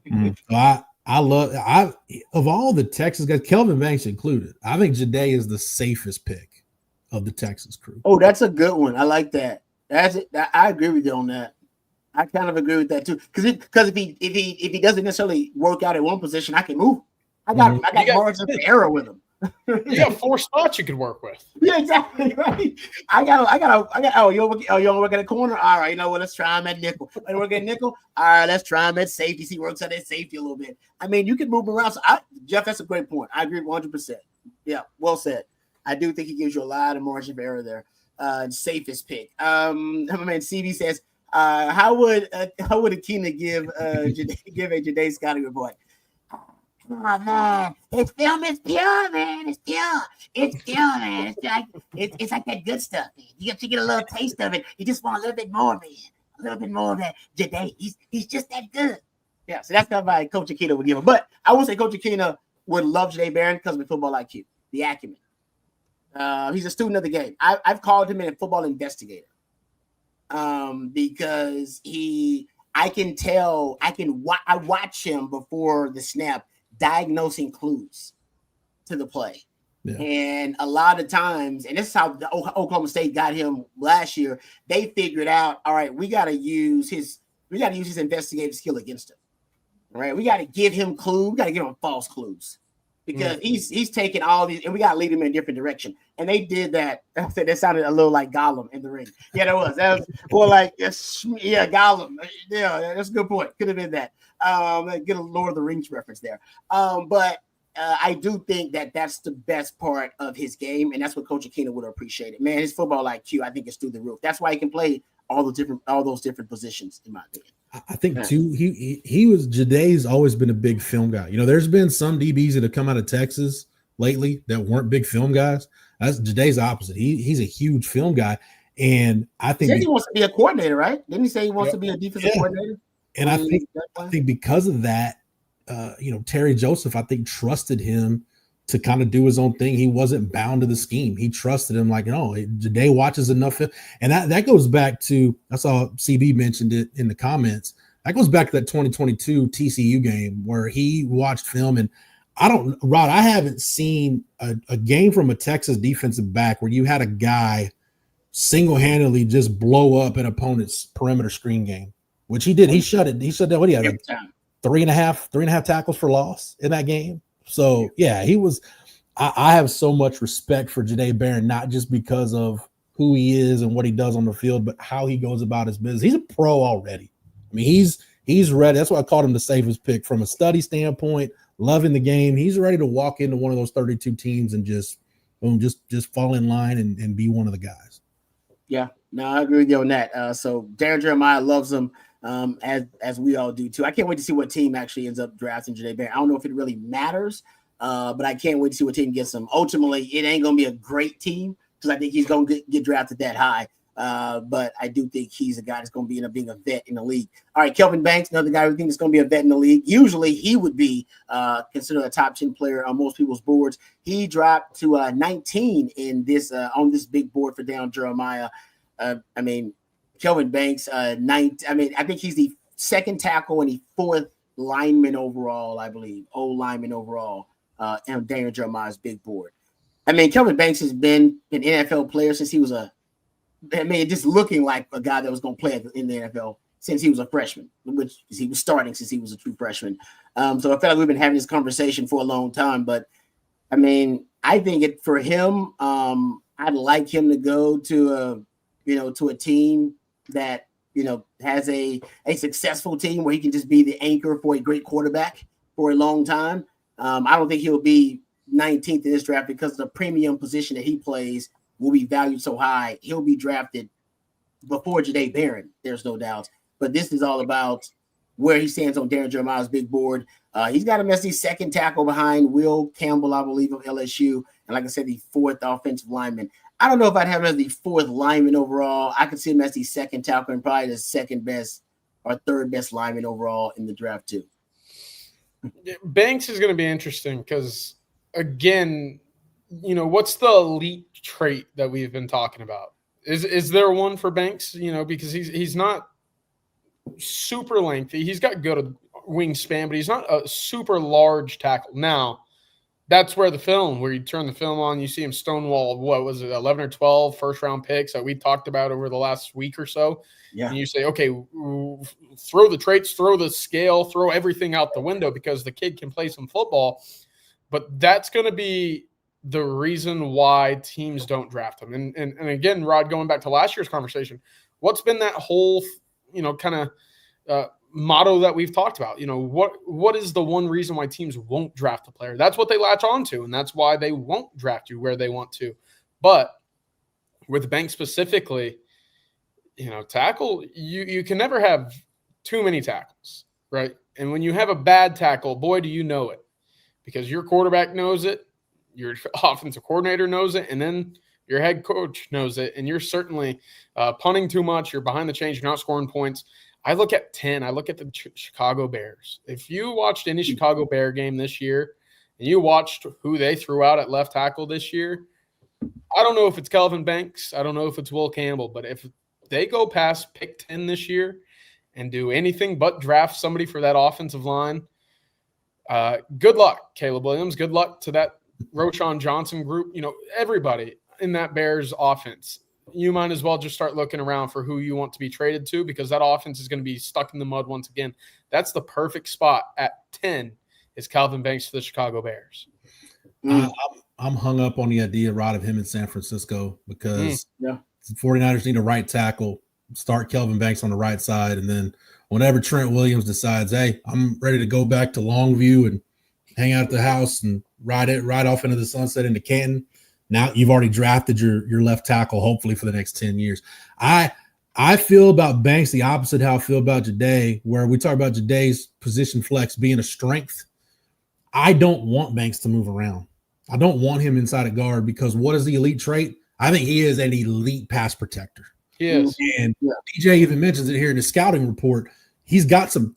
Mm-hmm. So of all the Texas guys, Kelvin Banks included, I think Jahdae is the safest pick of the Texas crew. Oh, that's a good one. I like that. That's it. I agree with you on that. I kind of agree with that too. Because if he doesn't necessarily work out at one position, I can move. I got margin of error with him. You got 4 spots you could work with. Yeah, exactly. Right. I got. You want to work at a corner? All right. You know what? Let's try him at nickel. Want to work at nickel? All right. Let's try him at safety. He works at safety a little bit. I mean, you can move him around. So Jeff, that's a great point. I agree 100%. Yeah, well said. I do think he gives you a lot of margin of error there. Safest pick. My man CB says, how would Akina give a Jahdae Scotty report? Oh man, his film is pure, man. It's pure. It's pure, man. It's like that good stuff, man. You get a little taste of it. You just want a little bit more, man. A little bit more of that Jahdae. He's just that good. Yeah, so that's not why Coach Akina would give him. But I would say Coach Akina would love Jahdae Barron because of the football IQ, the acumen. He's a student of the game. I've called him a football investigator. Because I watch him before the snap diagnosing clues to the play. Yeah. And a lot of times, and this is how the Oklahoma State got him last year, they figured out, all right, we got to use his investigative skill against him. All right, we got to give him clues, we got to give him false clues. Because he's taking all these, and we got to lead him in a different direction. And they did that. I said that sounded a little like Gollum in the ring. Yeah, that was more like Gollum. Yeah, that's a good point. Could have been that. Get a Lord of the Rings reference there. But I do think that that's the best part of his game, and that's what Coach Akina would have appreciated. Man, his football IQ, I think, is through the roof. That's why he can play all those different positions, in my opinion. I think too, Jahdae's always been a big film guy. There's been some DBs that have come out of Texas lately that weren't big film guys. That's Jahdae's opposite. He's a huge film guy, and I think he wants to be a coordinator, right? Didn't he say he wants to be a defensive coordinator? And I think because of that, Terry Joseph, I think, trusted him to kind of do his own thing. He wasn't bound to the scheme. He trusted him like, Jahdae watches enough. And that goes back to, I saw CB mentioned it in the comments. That goes back to that 2022 TCU game where he watched film. And I haven't seen a game from a Texas defensive back where you had a guy single-handedly just blow up an opponent's perimeter screen game, which he did. He shut it. He shut down. What do you have? Like three and a half tackles for loss in that game. So yeah, he was. I have so much respect for Jahdae Barryn, not just because of who he is and what he does on the field, but how he goes about his business. He's a pro already. I mean, he's ready. That's why I called him the safest pick from a study standpoint, loving the game. He's ready to walk into one of those 32 teams and just fall in line and be one of the guys. Yeah, no, I agree with you on that. So Darren Jeremiah loves him, as we all do too. I can't wait to see what team actually ends up drafting Jahdae Barryn. I don't know if it really matters, but I can't wait to see what team gets him. Ultimately, it ain't going to be a great team because I think he's going to get drafted that high. But I do think he's a guy that's going to end up being a vet in the league. All right, Kelvin Banks, another guy who thinks is going to be a vet in the league. Usually he would be considered a top 10 player on most people's boards. He dropped to 19 in this on this big board for Darren Jeremiah. I mean, Kelvin Banks, I think he's the second tackle and the fourth lineman overall, I believe, lineman overall, and Darren Jeremiah's big board. I mean, Kelvin Banks has been an NFL player since he was just looking like a guy that was going to play in the NFL since he was a freshman, which he was starting since he was a true freshman. So I feel like we've been having this conversation for a long time, but I mean, I think for him, I'd like him to go to a team that, has a successful team where he can just be the anchor for a great quarterback for a long time. I don't think he'll be 19th in this draft because the premium position that he plays will be valued so high. He'll be drafted before Jahdae Barryn. There's no doubt. But this is all about where he stands on Darren Jeremiah's big board. He's got him as the second tackle behind Will Campbell, I believe, of LSU. And like I said, the fourth offensive lineman. I don't know if I'd have him as the fourth lineman overall. I could see him as the second tackle and probably the second best or third best lineman overall in the draft too. Banks is going to be interesting because, again, what's the elite trait that we've been talking about? Is there one for Banks? Because he's not super lengthy. He's got good wingspan, but he's not a super large tackle. Now, that's where you turn the film on, you see him stonewall, what was it, 11 or 12 first-round picks that we talked about over the last week or so. Yeah. And you say, okay, throw the traits, throw the scale, throw everything out the window because the kid can play some football. But that's going to be the reason why teams don't draft him. And again, Rod, going back to last year's conversation, what's been that whole, kind of motto that we've talked about? What is the one reason why teams won't draft a player? That's what they latch on to, and that's why they won't draft you where they want to. But with Banks specifically, tackle, you can never have too many tackles, right? And when you have a bad tackle, boy, do you know it, because your quarterback knows it, your offensive coordinator knows it, and then your head coach knows it, and you're certainly punting too much, you're behind the chains, you're not scoring points. I look at 10. I look at the Chicago Bears. If you watched any Chicago Bear game this year and you watched who they threw out at left tackle this year, I don't know if it's Kelvin Banks. I don't know if it's Will Campbell. But if they go past pick 10 this year and do anything but draft somebody for that offensive line, good luck, Caleb Williams. Good luck to that Roschon Johnson group. Everybody in that Bears offense. You might as well just start looking around for who you want to be traded to, because that offense is going to be stuck in the mud once again. That's the perfect spot at 10 is Kelvin Banks to the Chicago Bears. I'm hung up on the idea, Rod, of him in San Francisco because the 49ers need a right tackle, start Kelvin Banks on the right side, and then whenever Trent Williams decides, hey, I'm ready to go back to Longview and hang out at the house and ride off into the sunset into Canton, now you've already drafted your left tackle, hopefully for the next 10 years. I feel about Banks the opposite how I feel about Jahdae, where we talk about Jahdae's position flex being a strength. I don't want Banks to move around. I don't want him inside a guard because what is the elite trait? I think he is an elite pass protector. He is. And DJ even mentions it here in his scouting report. He's got some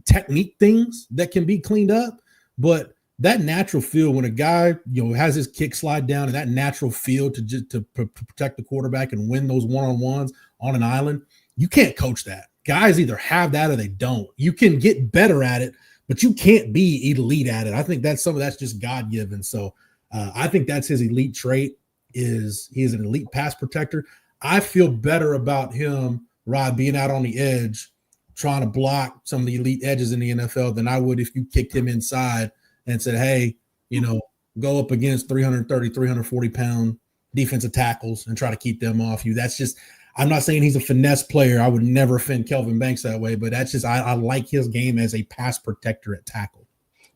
technique things that can be cleaned up, but that natural feel when a guy has his kick slide down and that natural feel to protect the quarterback and win those one-on-ones on an island, you can't coach that. Guys either have that or they don't. You can get better at it, but you can't be elite at it. I think that's just God-given. So I think that's his elite trait. He is an elite pass protector. I feel better about him, Rod, being out on the edge, trying to block some of the elite edges in the NFL than I would if you kicked him inside and said, hey, go up against 330, 340-pound defensive tackles and try to keep them off you. That's just – I'm not saying he's a finesse player. I would never offend Kelvin Banks that way, but that's just I like his game as a pass protector at tackle.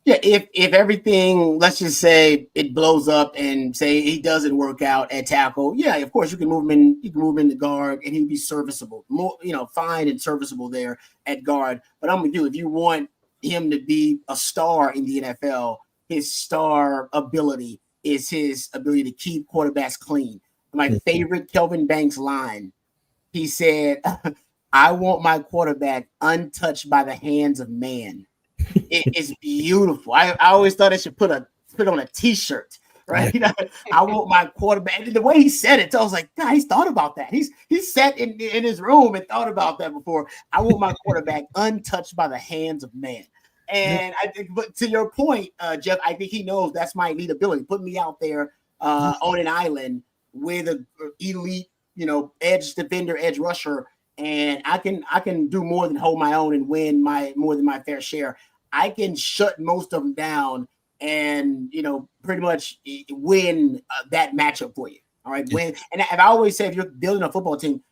Yeah, if everything, let's just say it blows up and say he doesn't work out at tackle, yeah, of course you can move him in. You can move him in the guard, and he'd be serviceable, more fine and serviceable there at guard. But I'm with you. If you want him to be a star in the NFL, his star ability is his ability to keep quarterbacks clean. My favorite Kelvin Banks line. He said, "I want my quarterback untouched by the hands of man." It is beautiful. I always thought I should put on a T-shirt, right? I want my quarterback. And the way he said it, I was like, God, he's thought about that. He's sat in his room and thought about that before. I want my quarterback untouched by the hands of man. And I think, but to your point, Jeff, I think he knows that's my elite ability. Put me out there on an island with an elite, edge defender, edge rusher, and I can do more than hold my own and win more than my fair share. I can shut most of them down and, pretty much win that matchup for you. All right. Win. And I always say, if you're building a football team,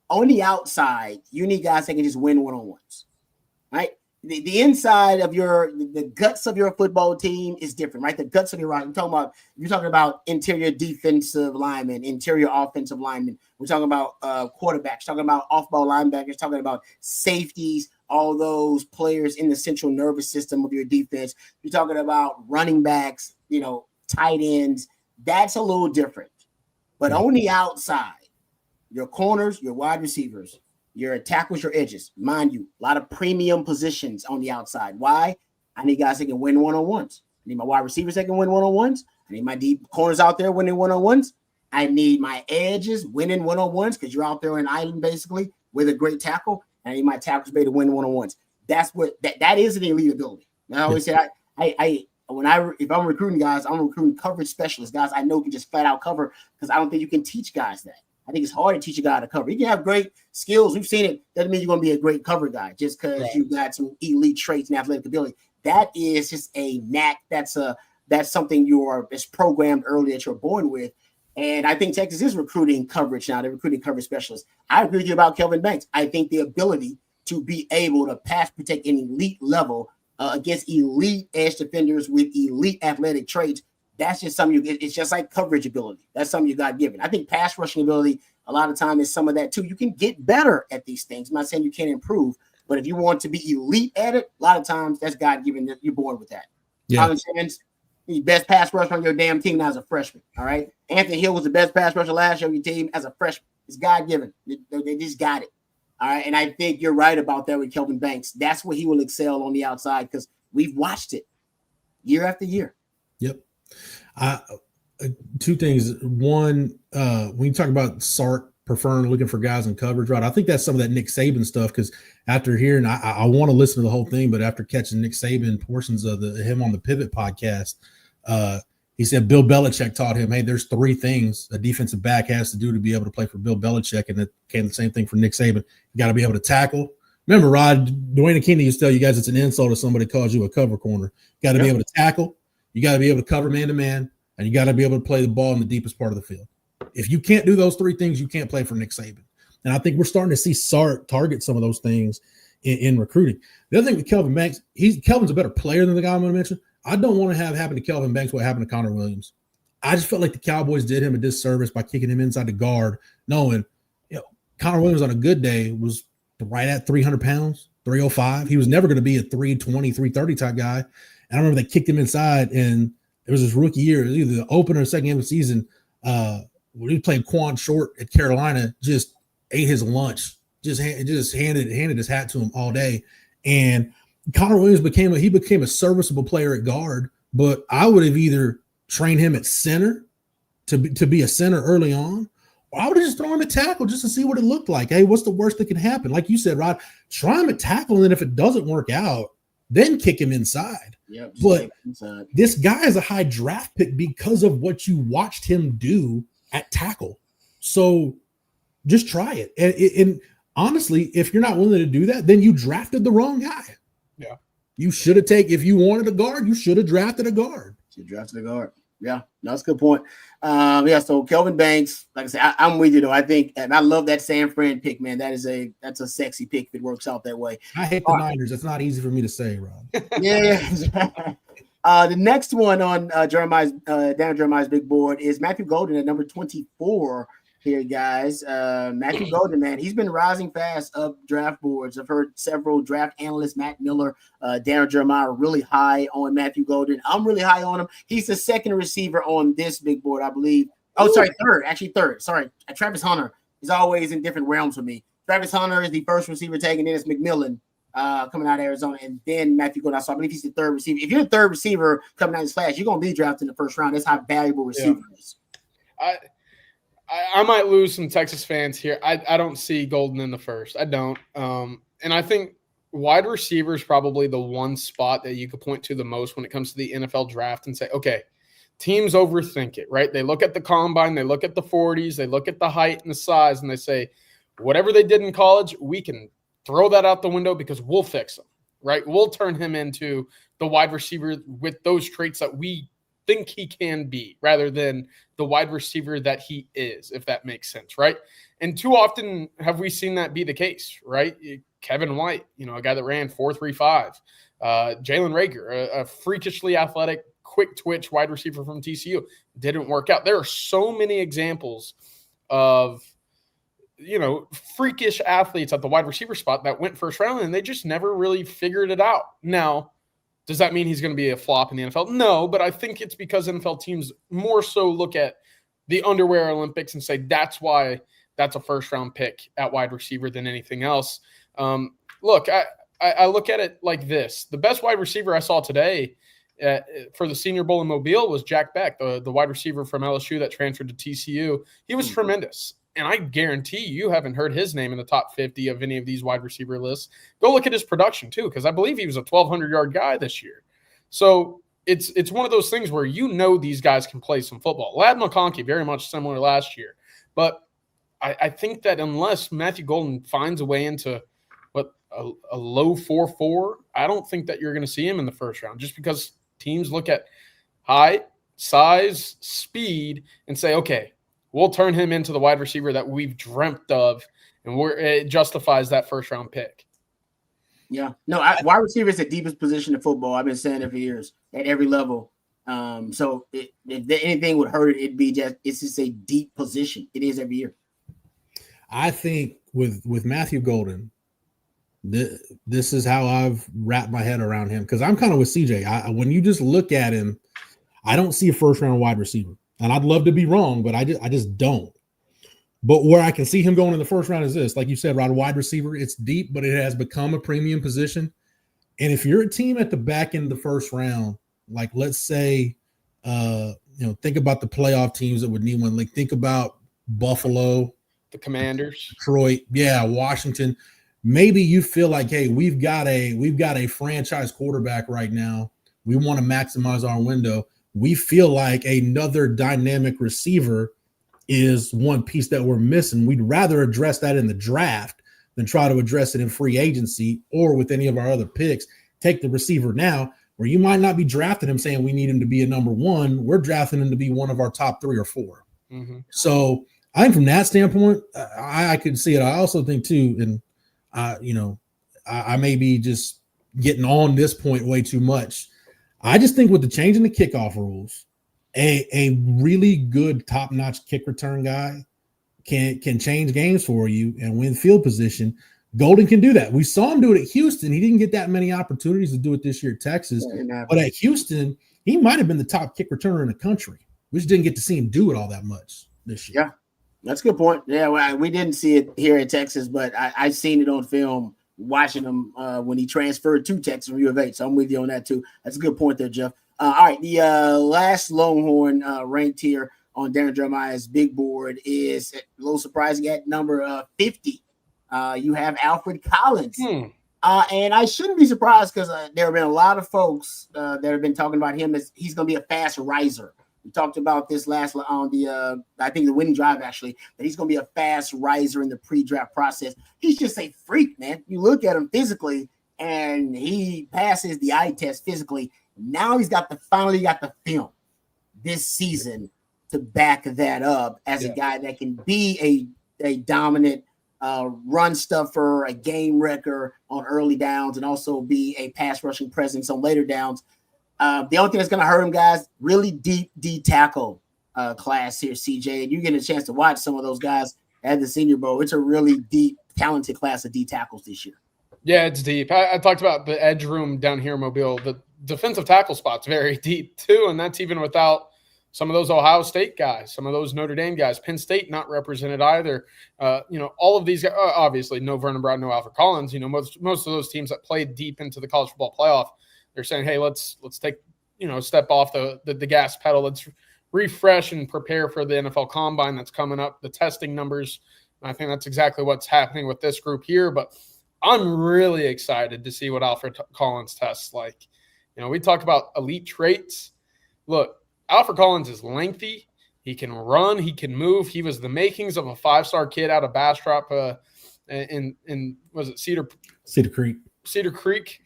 on the outside, you need guys that can just win one-on-ones, right? The inside of the guts of your football team is different, right? The guts of your right. You're talking about interior defensive linemen, interior offensive linemen. We're talking about quarterbacks, talking about off-ball linebackers, talking about safeties, all those players in the central nervous system of your defense. You're talking about running backs, tight ends. That's a little different. But on the outside, your corners, your wide receivers, your tackles, your edges, mind you, a lot of premium positions on the outside. Why? I need guys that can win one-on-ones. I need my wide receivers that can win one-on-ones. I need my deep corners out there winning one-on-ones. I need my edges winning one-on-ones because you're out there in island basically with a great tackle. And I need my tackles to win one-on-ones. That's what that is an elite ability. And I always say if I'm recruiting guys, I'm recruiting coverage specialists, guys I know can just flat out cover, because I don't think you can teach guys that. I think it's hard to teach a guy to cover. You can have great skills. We've seen it. Doesn't mean you're going to be a great cover guy just because you've got some elite traits and athletic ability. That is just a knack. That's something it's programmed early that you're born with. And I think Texas is recruiting coverage now. They're recruiting coverage specialists. I agree with you about Kelvin Banks. I think the ability to be able to pass protect an elite level against elite edge defenders with elite athletic traits, that's just something it's just like coverage ability. That's something you got given. I think pass rushing ability, a lot of time is some of that too. You can get better at these things. I'm not saying you can't improve, but if you want to be elite at it, a lot of times that's God given. You're born with that. Yeah. Colin Simmons, the best pass rusher on your damn team now as a freshman. All right. Anthony Hill was the best pass rusher last year on your team as a freshman. It's God given. They just got it. All right. And I think you're right about that with Kelvin Banks. That's where he will excel on the outside because we've watched it year after year. Yep. Two things. One, when you talk about Sark preferring looking for guys in coverage, right? I think that's some of that Nick Saban stuff, because after hearing, I want to listen to the whole thing, but after catching Nick Saban portions of him on the Pivot podcast, he said Bill Belichick taught him, hey, there's three things a defensive back has to do to be able to play for Bill Belichick, and it came the same thing for Nick Saban. You got to be able to tackle. Remember, Rod, Dwayne Akini used to tell you guys it's an insult if somebody calls you a cover corner. You got to be able to tackle. You got to be able to cover man-to-man, and you got to be able to play the ball in the deepest part of the field. If you can't do those three things, you can't play for Nick Saban. And I think we're starting to see Sark target some of those things in recruiting. The other thing with Kelvin Banks, Kelvin's a better player than the guy I'm going to mention. I don't want to have happen to Kelvin Banks what happened to Connor Williams. I just felt like the Cowboys did him a disservice by kicking him inside the guard, knowing Connor Williams on a good day was right at 300 pounds, 305. He was never going to be a 320, 330 type guy. And I remember they kicked him inside, and it was his rookie year. It was either the opener or second game of the season. When he played Quan Short at Carolina, just ate his lunch, just handed his hat to him all day. And Connor Williams became a serviceable player at guard, but I would have either trained him at center to be a center early on, or I would have just thrown him at tackle just to see what it looked like. Hey, what's the worst that can happen? Like you said, Rod, try him at tackle, and then if it doesn't work out, then kick him inside. Yep, but this guy is a high draft pick because of what you watched him do at tackle. So just try it. And honestly, if you're not willing to do that, then you drafted the wrong guy. Yeah. You should have if you wanted a guard, you should have drafted a guard. Should drafted a guard. Yeah, that's a good point. So Kelvin Banks, like I said, I'm with you though. I think, and I love that San Fran pick, man. That's a sexy pick if it works out that way. I hate the Niners. It's not easy for me to say, Rob. Yeah. The next one on Jeremiah's big board is Matthew Golden at number 24 here, guys. Matthew Golden, man, he's been rising fast up draft boards. I've heard several draft analysts, Matt Miller, Darren Jeremiah, are really high on Matthew Golden. I'm really high on him. He's the second receiver on this big board, I believe. Oh, sorry, third. Sorry, Travis Hunter is always in different realms for me. Travis Hunter is the first receiver taken, then it's McMillan coming out of Arizona, and then Matthew Golden. So I believe he's the third receiver. If you're the third receiver coming out of this class, you're going to be drafted in the first round. That's how valuable receiver is. I might lose some Texas fans here. I don't see Golden in the first. I don't. And I think wide receiver is probably the one spot that you could point to the most when it comes to the NFL draft and say, okay, teams overthink it, right? They look at the combine, they look at the 40s, they look at the height and the size, and they say, whatever they did in college, we can throw that out the window because we'll fix him, right? We'll turn him into the wide receiver with those traits that we think he can be rather than the wide receiver that he is, if that makes sense, right? And too often have we seen that be the case, right? Kevin White, a guy that ran 4.35. Jalen Reagor, a freakishly athletic, quick twitch wide receiver from TCU, didn't work out. There are so many examples of, freakish athletes at the wide receiver spot that went first round and they just never really figured it out. Now, does that mean he's going to be a flop in the NFL? No, but I think it's because NFL teams more so look at the underwear Olympics and say that's why that's a first-round pick at wide receiver than anything else. Look, I look at it like this. The best wide receiver I saw today for the Senior Bowl in Mobile was Jack Beck, the wide receiver from LSU that transferred to TCU. He was tremendous. And I guarantee you haven't heard his name in the top 50 of any of these wide receiver lists. Go look at his production too, because I believe he was a 1,200-yard guy this year. So it's one of those things where these guys can play some football. Ladd McConkey, very much similar last year. But I think that unless Matthew Golden finds a way into a low 4.4, I don't think that you're going to see him in the first round just because teams look at height, size, speed, and say, okay, we'll turn him into the wide receiver that we've dreamt of, and it justifies that first-round pick. Yeah. No, wide receiver is the deepest position in football. I've been saying it for years at every level. So if anything would hurt it, it's just a deep position. It is every year. I think with Matthew Golden, this is how I've wrapped my head around him because I'm kind of with CJ. When you just look at him, I don't see a first-round wide receiver. And I'd love to be wrong, but I just don't. But where I can see him going in the first round is this. Like you said, Rod, wide receiver, it's deep, but it has become a premium position. And if you're a team at the back end of the first round, like let's say, think about the playoff teams that would need one. Like think about Buffalo, the Commanders, Detroit, Washington. Maybe you feel like, hey, we've got a franchise quarterback right now. We want to maximize our window. We feel like another dynamic receiver is one piece that we're missing. We'd rather address that in the draft than try to address it in free agency or with any of our other picks. Take the receiver now, where you might not be drafting him saying we need him to be a number one. We're drafting him to be one of our top 3 or 4. Mm-hmm. So I think from that standpoint, I could see it. I also think too, and I may be just getting on this point way too much. I just think with the change in the kickoff rules, a really good top-notch kick return guy can change games for you and win field position. Golden can do that. We saw him do it at Houston. He didn't get that many opportunities to do it this year at Texas. But at Houston, he might have been the top kick returner in the country. We just didn't get to see him do it all that much this year. Yeah, that's a good point. Yeah, well, we didn't see it here in Texas, but I've seen it on film watching him when he transferred to Texas from U of H. So I'm with you on that too. That's a good point there, Jeff. All right, the last Longhorn ranked here on Darren Jeremiah's big board is a little surprising at number 50. You have Alfred Collins. And I shouldn't be surprised because there have been a lot of folks that have been talking about him as he's going to be a fast riser. We talked about this last on the I think the winning drive actually, that he's going to be a fast riser in the pre-draft process. He's just a freak, man. You look at him physically, and he passes the eye test physically. Now he's finally got the film this season to back that up as a guy that can be a dominant run stuffer, a game wrecker on early downs, and also be a pass rushing presence on later downs. The only thing that's going to hurt him, guys, really deep D tackle class here, CJ. And you get a chance to watch some of those guys at the Senior Bowl. It's a really deep, talented class of D tackles this year. Yeah, it's deep. I talked about the edge room down here in Mobile. The defensive tackle spot's very deep too, and that's even without some of those Ohio State guys, some of those Notre Dame guys. Penn State not represented either. All of these guys, obviously no Vernon Brown, no Alfred Collins. Most of those teams that played deep into the college football playoff, they're saying, hey, let's take step off the gas pedal. Let's refresh and prepare for the NFL Combine that's coming up. The testing numbers. I think that's exactly what's happening with this group here. But I'm really excited to see what Alfred Collins tests like. We talk about elite traits. Look, Alfred Collins is lengthy. He can run. He can move. He was the makings of a 5-star kid out of Bastrop in was it Cedar Creek? Cedar Creek.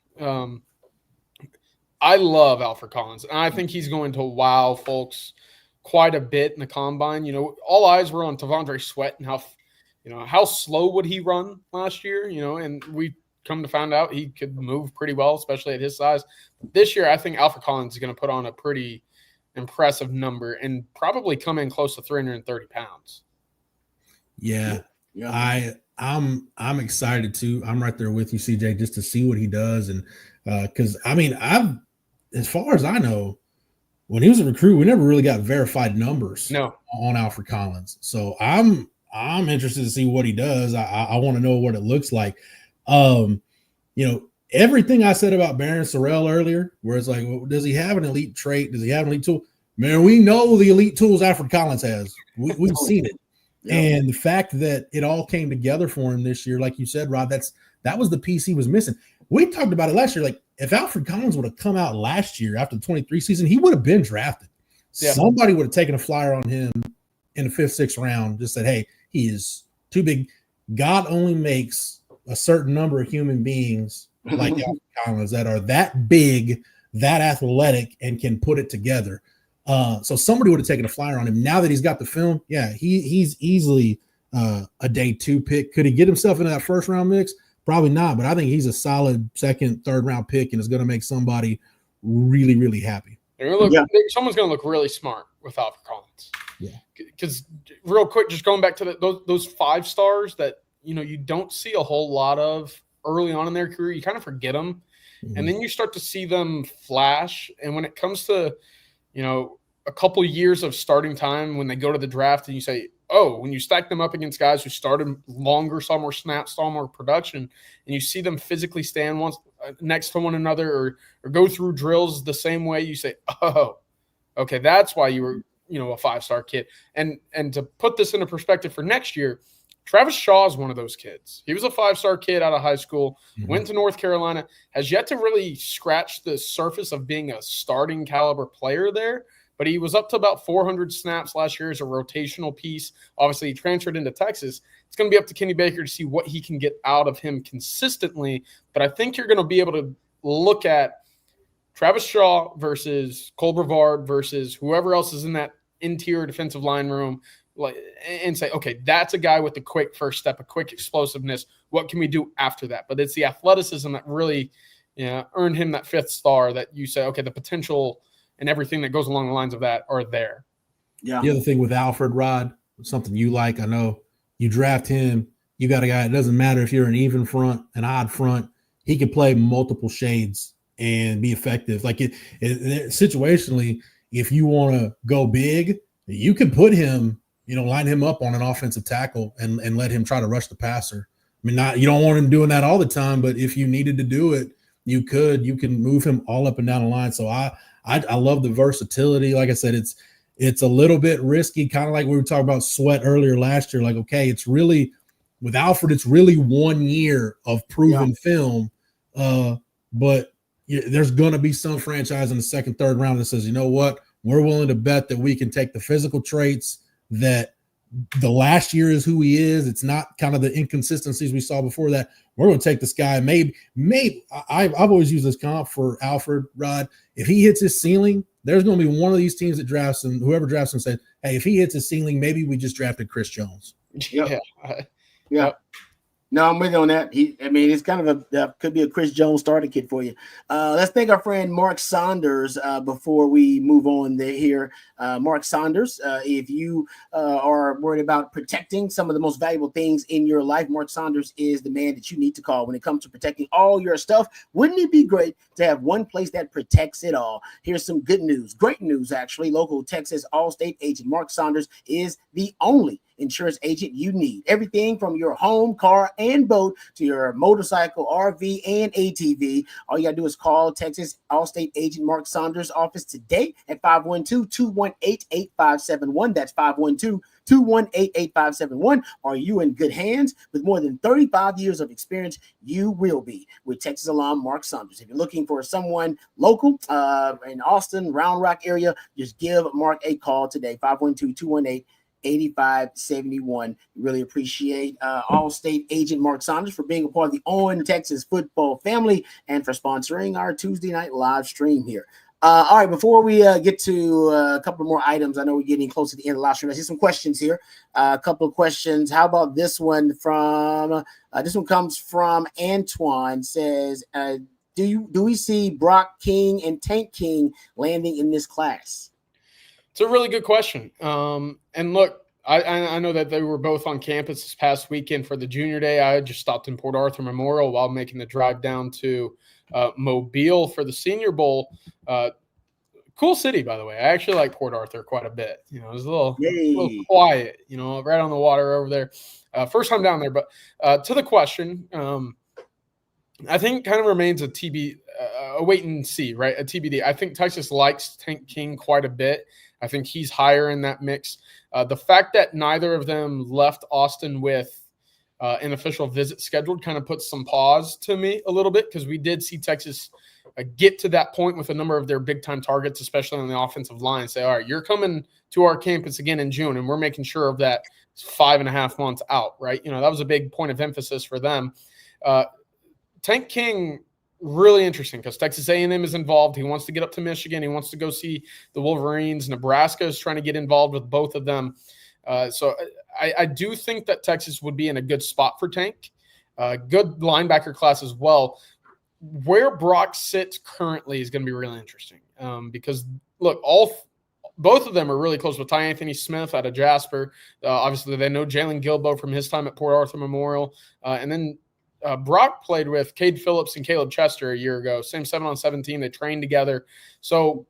I love Alfred Collins, and I think he's going to wow folks quite a bit in the Combine. All eyes were on Tavondre Sweat and how slow would he run last year, and we come to find out he could move pretty well, especially at his size. This year, I think Alfred Collins is going to put on a pretty impressive number and probably come in close to 330 pounds. Yeah. I'm excited too. I'm right there with you, CJ, just to see what he does. And because as far as I know, when he was a recruit, we never really got verified numbers on Alfred Collins. So I'm interested to see what he does. I want to know what it looks like. Everything I said about Barryn Sorrell earlier, where it's like, well, does he have an elite trait? Does he have an elite tool? Man, we know the elite tools Alfred Collins has. We've seen it. Yeah. And the fact that it all came together for him this year, like you said, Rod, that was the piece he was missing. We talked about it last year. Like, if Alfred Collins would have come out last year after the 23 season, he would have been drafted. Yeah. Somebody would have taken a flyer on him in the 5th, 6th round, just said, hey, he is too big. God only makes a certain number of human beings like Alfred Collins that are that big, that athletic, and can put it together. So somebody would have taken a flyer on him. Now that he's got the film, he's easily a day 2 pick. Could he get himself into that 1st round mix? Probably not, but I think he's a solid 2nd, 3rd round pick and is going to make somebody really, really happy. Someone's going to look really smart with Alfred Collins. Yeah. Because real quick, just going back to those 5 stars that you don't see a whole lot of early on in their career, you kind of forget them, and then you start to see them flash. And when it comes to a couple years of starting time, when they go to the draft, and you say, oh, when you stack them up against guys who started longer, saw more snaps, saw more production, and you see them physically stand next to one another or go through drills the same way, you say, oh, okay, that's why you were a 5-star kid. And to put this into perspective for next year, Travis Shaw is one of those kids. He was a 5-star kid out of high school, went to North Carolina, has yet to really scratch the surface of being a starting caliber player there, but he was up to about 400 snaps last year as a rotational piece. Obviously, he transferred into Texas. It's going to be up to Kenny Baker to see what he can get out of him consistently, but I think you're going to be able to look at Travis Shaw versus Cole Brevard versus whoever else is in that interior defensive line room, and say, okay, that's a guy with a quick first step, a quick explosiveness. What can we do after that? But it's the athleticism that really earned him that 5th star that you say, okay, the potential and everything that goes along the lines of that are there. Yeah. The other thing with Alfred, Rod, something you like, I know you draft him, you got a guy, it doesn't matter if you're an even front, an odd front, he can play multiple shades and be effective. Like situationally, if you want to go big, you can put him, line him up on an offensive tackle and let him try to rush the passer. I mean, you don't want him doing that all the time, but if you needed to do it, you can move him all up and down the line. So I love the versatility. Like I said, it's a little bit risky, kind of like we were talking about Sweat earlier last year. Like, okay, it's really with Alfred, it's really 1 year of proven film. But there's going to be some franchise in the 2nd, 3rd round that says, you know what, we're willing to bet that we can take the physical traits that the last year is who he is. It's not kind of the inconsistencies we saw before that. We're going to take this guy. Maybe I've always used this comp for Alfred Rod. If he hits his ceiling, there's going to be one of these teams that drafts him, whoever drafts him said, hey, if he hits his ceiling, maybe we just drafted Chris Jones. Yeah. No, I'm with you on that. It's kind of could be a Chris Jones starter kit for you. Let's thank our friend Mark Saunders before we move on here. Mark Saunders, if you are worried about protecting some of the most valuable things in your life, Mark Saunders is the man that you need to call when it comes to protecting all your stuff. Wouldn't it be great to have one place that protects it all? Here's some good news, great news actually. Local Texas Allstate agent Mark Saunders is the only insurance agent you need. Everything from your home, car, and boat to your motorcycle, RV, and ATV. All you gotta do is call Texas Allstate agent Mark Saunders' office today at 512-218-8571. That's 512-218-8571. Are you in good hands? With more than 35 years of experience, you will be with Texas alum Mark Saunders. If you're looking for someone local in Austin, Round Rock area, just give Mark a call today, 512-218-8571. Really appreciate All-State agent Mark Saunders for being a part of the On Texas football family and for sponsoring our Tuesday night live stream here. All right, before we get to a couple more items, I know we're getting close to the end of the live stream. I see some questions here. A couple of questions. How about this one from this one comes from Antoine. Says, do we see Brock King and Tank King landing in this class? It's a really good question. And look, I know that they were both on campus this past weekend for the junior day. I just stopped in Port Arthur Memorial while making the drive down to Mobile for the Senior Bowl. Cool city, by the way. I actually like Port Arthur quite a bit. It was a little quiet, right on the water over there. First time down there. But to the question, I think kind of remains a wait and see, right? A TBD. I think Texas likes Tank King quite a bit. I think he's higher in that mix. The fact that neither of them left Austin with an official visit scheduled kind of puts some pause to me a little bit, because we did see Texas get to that point with a number of their big-time targets, especially on the offensive line, say, all right, you're coming to our campus again in June, and we're making sure of that 5.5 months out, right? That was a big point of emphasis for them. Tank King, really interesting, because Texas A&M is involved. He wants to get up to Michigan. He wants to go see the Wolverines. Nebraska is trying to get involved with both of them. So I do think that Texas would be in a good spot for Tank. Good linebacker class as well. Where Brock sits currently is going to be really interesting because, look, both of them are really close with Ty Anthony Smith out of Jasper. Obviously, they know Jalen Gilbo from his time at Port Arthur Memorial. And then Brock played with Cade Phillips and Caleb Chester a year ago. Same 7-on-7 team. They trained together. So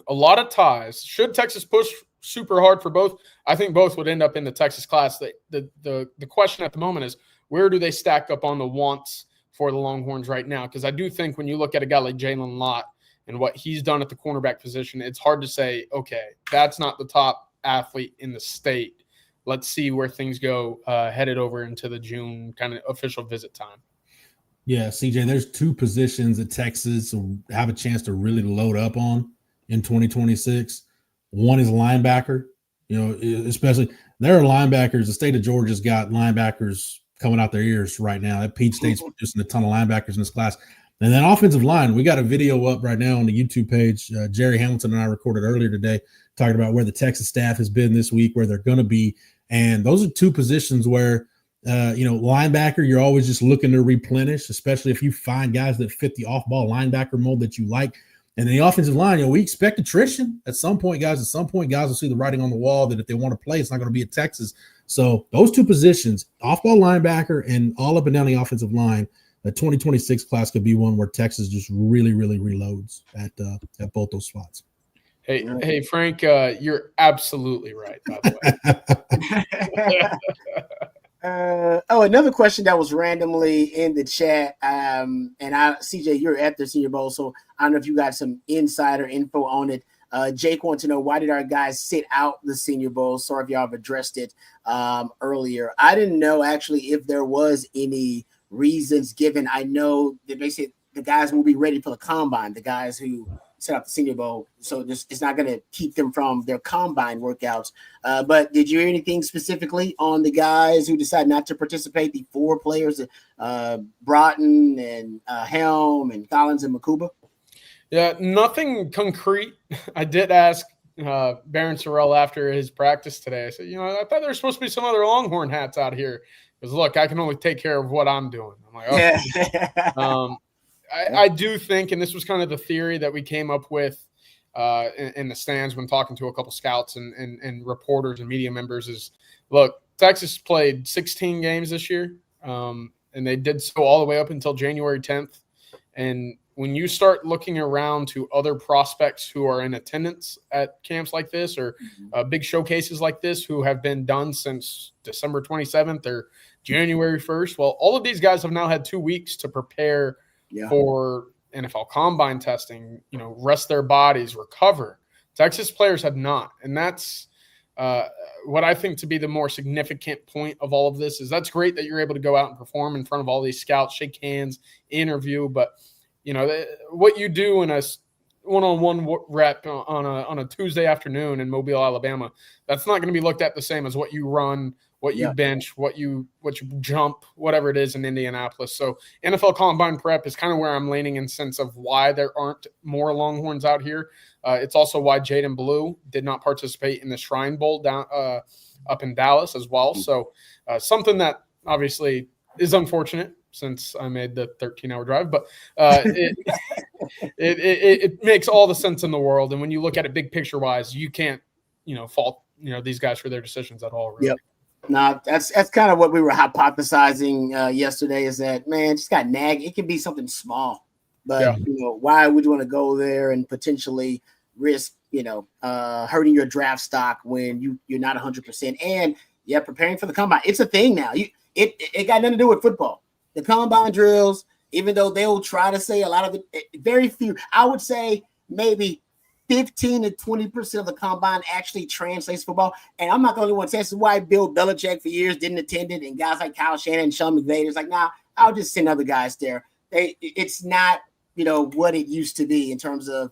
a lot of ties. Should Texas push super hard for both? I think both would end up in the Texas class. The question at the moment is, where do they stack up on the wants for the Longhorns right now? Because I do think when you look at a guy like Jalen Lott and what he's done at the cornerback position, it's hard to say, okay, that's not the top athlete in the state. Let's see where things go headed over into the June kind of official visit time. Yeah, CJ, there's two positions that Texas will have a chance to really load up on in 2026. One is linebacker. Especially there are linebackers. The state of Georgia's got linebackers coming out their ears right now. That Peach State's producing a ton of linebackers in this class. And then offensive line, we got a video up right now on the YouTube page. Jerry Hamilton and I recorded earlier today talking about where the Texas staff has been this week, where they're going to be. And those are two positions where, linebacker, you're always just looking to replenish, especially if you find guys that fit the off-ball linebacker mold that you like. And then the offensive line, we expect attrition at some point, guys. At some point, guys will see the writing on the wall that if they want to play, it's not going to be at Texas. So those two positions, off-ball linebacker and all up and down the offensive line, the 2026 class could be one where Texas just really, really reloads at both those spots. Hey, Frank, you're absolutely right, by the way. Another question that was randomly in the chat. CJ, you're at the Senior Bowl, so I don't know if you got some insider info on it. Jake wants to know, why did our guys sit out the Senior Bowl? Sorry if y'all have addressed it earlier. I didn't know actually if there was any reasons given. I know that basically the guys will be ready for the combine, the guys who set out the Senior Bowl, so it's not going to keep them from their combine workouts. But did you hear anything specifically on the guys who decided not to participate? The 4 players, Broughton and Helm and Collins and Makuba? Yeah, nothing concrete. I did ask Barryn Sorrell after his practice today. I said, I thought there was supposed to be some other Longhorn hats out here. Because, look, I can only take care of what I'm doing. I'm like, okay. Yeah. I do think, and this was kind of the theory that we came up with in the stands when talking to a couple scouts and reporters and media members is, look, Texas played 16 games this year, and they did so all the way up until January 10th. And when you start looking around to other prospects who are in attendance at camps like this or big showcases like this who have been done since December 27th or January 1st, well, all of these guys have now had 2 weeks to prepare for NFL combine testing, rest their bodies, recover. Texas players have not. And that's what I think to be the more significant point of all of this is that's great that you're able to go out and perform in front of all these scouts, shake hands, interview, but what you do in a one-on-one rep on a Tuesday afternoon in Mobile, Alabama, that's not going to be looked at the same as what you run, what you bench, what you jump, whatever it is in Indianapolis. So NFL Combine Prep is kind of where I'm leaning in sense of why there aren't more Longhorns out here. It's also why Jaden Blue did not participate in the Shrine Bowl down up in Dallas as well. So something that obviously is unfortunate since I made the 13-hour drive, but it makes all the sense in the world. And when you look at it big picture wise, you can't, fault, these guys for their decisions at all. Really. Yep. No, that's kind of what we were hypothesizing yesterday is that, man, just got nag. It can be something small, but why would you want to go there and potentially risk, hurting your draft stock when you're not 100%? And preparing for the combine. It's a thing now. It got nothing to do with football. The combine drills, even though they'll try to say a lot of it, very few, I would say maybe 15 to 20% of the combine actually translates to football. And I'm not the only one. That's why Bill Belichick for years didn't attend it. And guys like Kyle Shanahan and Sean McVay, it's like, nah, I'll just send other guys there. It's not, what it used to be in terms of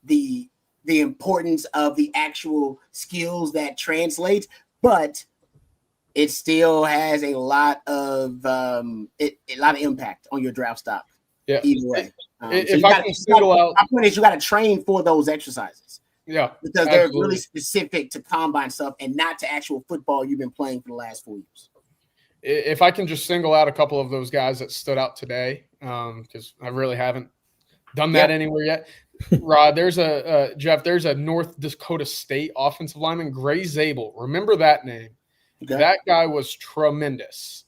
the importance of the actual skills that translate. But it still has a lot of impact on your draft stock. Yeah. Either way. If I can single out, my point is you got to train for those exercises. Yeah, because they're really specific to combine stuff and not to actual football you've been playing for the last 4 years. If I can just single out a couple of those guys that stood out today, because I really haven't done that anywhere yet. Rod, there's Jeff. There's a North Dakota State offensive lineman, Gray Zabel. Remember that name? Okay. That guy was tremendous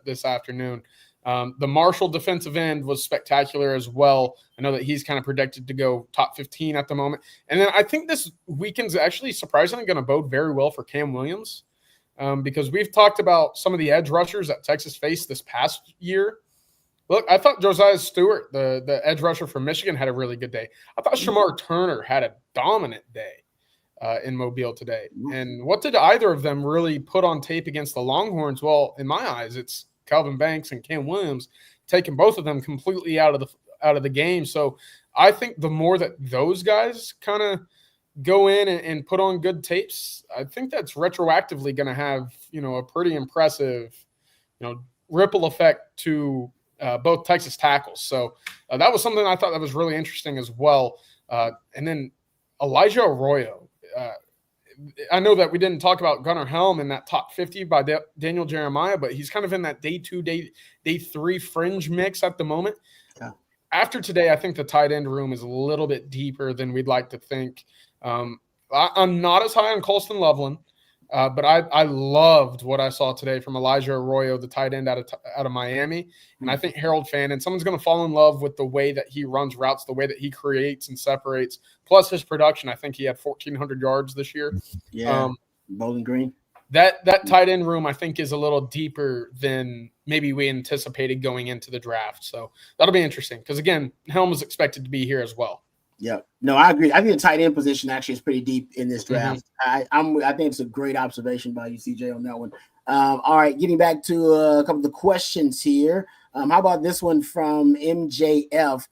this afternoon. The Marshall defensive end was spectacular as well. I know that he's kind of predicted to go top 15 at the moment. And then I think this weekend's actually surprisingly going to bode very well for Cam Williams because we've talked about some of the edge rushers that Texas faced this past year. Look, I thought Josiah Stewart, the edge rusher from Michigan, had a really good day. I thought Shamar Turner had a dominant day in Mobile today. And what did either of them really put on tape against the Longhorns? Well, in my eyes, it's Kelvin Banks and Cam Williams taking both of them completely out of the game. So I think the more that those guys kind of go in and put on good tapes, I think that's retroactively going to have, a pretty impressive, ripple effect to both Texas tackles. So that was something I thought that was really interesting as well. And then Elijah Arroyo. I know that we didn't talk about Gunnar Helm in that top 50 by Daniel Jeremiah, but he's kind of in that day 2, day 3 fringe mix at the moment. Yeah. After today, I think the tight end room is a little bit deeper than we'd like to think. I'm not as high on Colston Loveland, but I loved what I saw today from Elijah Arroyo, the tight end out of Miami. And I think Harold Fannin, someone's going to fall in love with the way that he runs routes, the way that he creates and separates, plus his production. I think he had 1,400 yards this year. Yeah, Bowling Green. That tight end room, I think, is a little deeper than maybe we anticipated going into the draft. So that'll be interesting because, again, Helm is expected to be here as well. Yeah, no, I agree. I think the tight end position actually is pretty deep in this draft. Mm-hmm. I think it's a great observation by you, CJ, on that one. All right, getting back to a couple of the questions here. How about this one from MJF?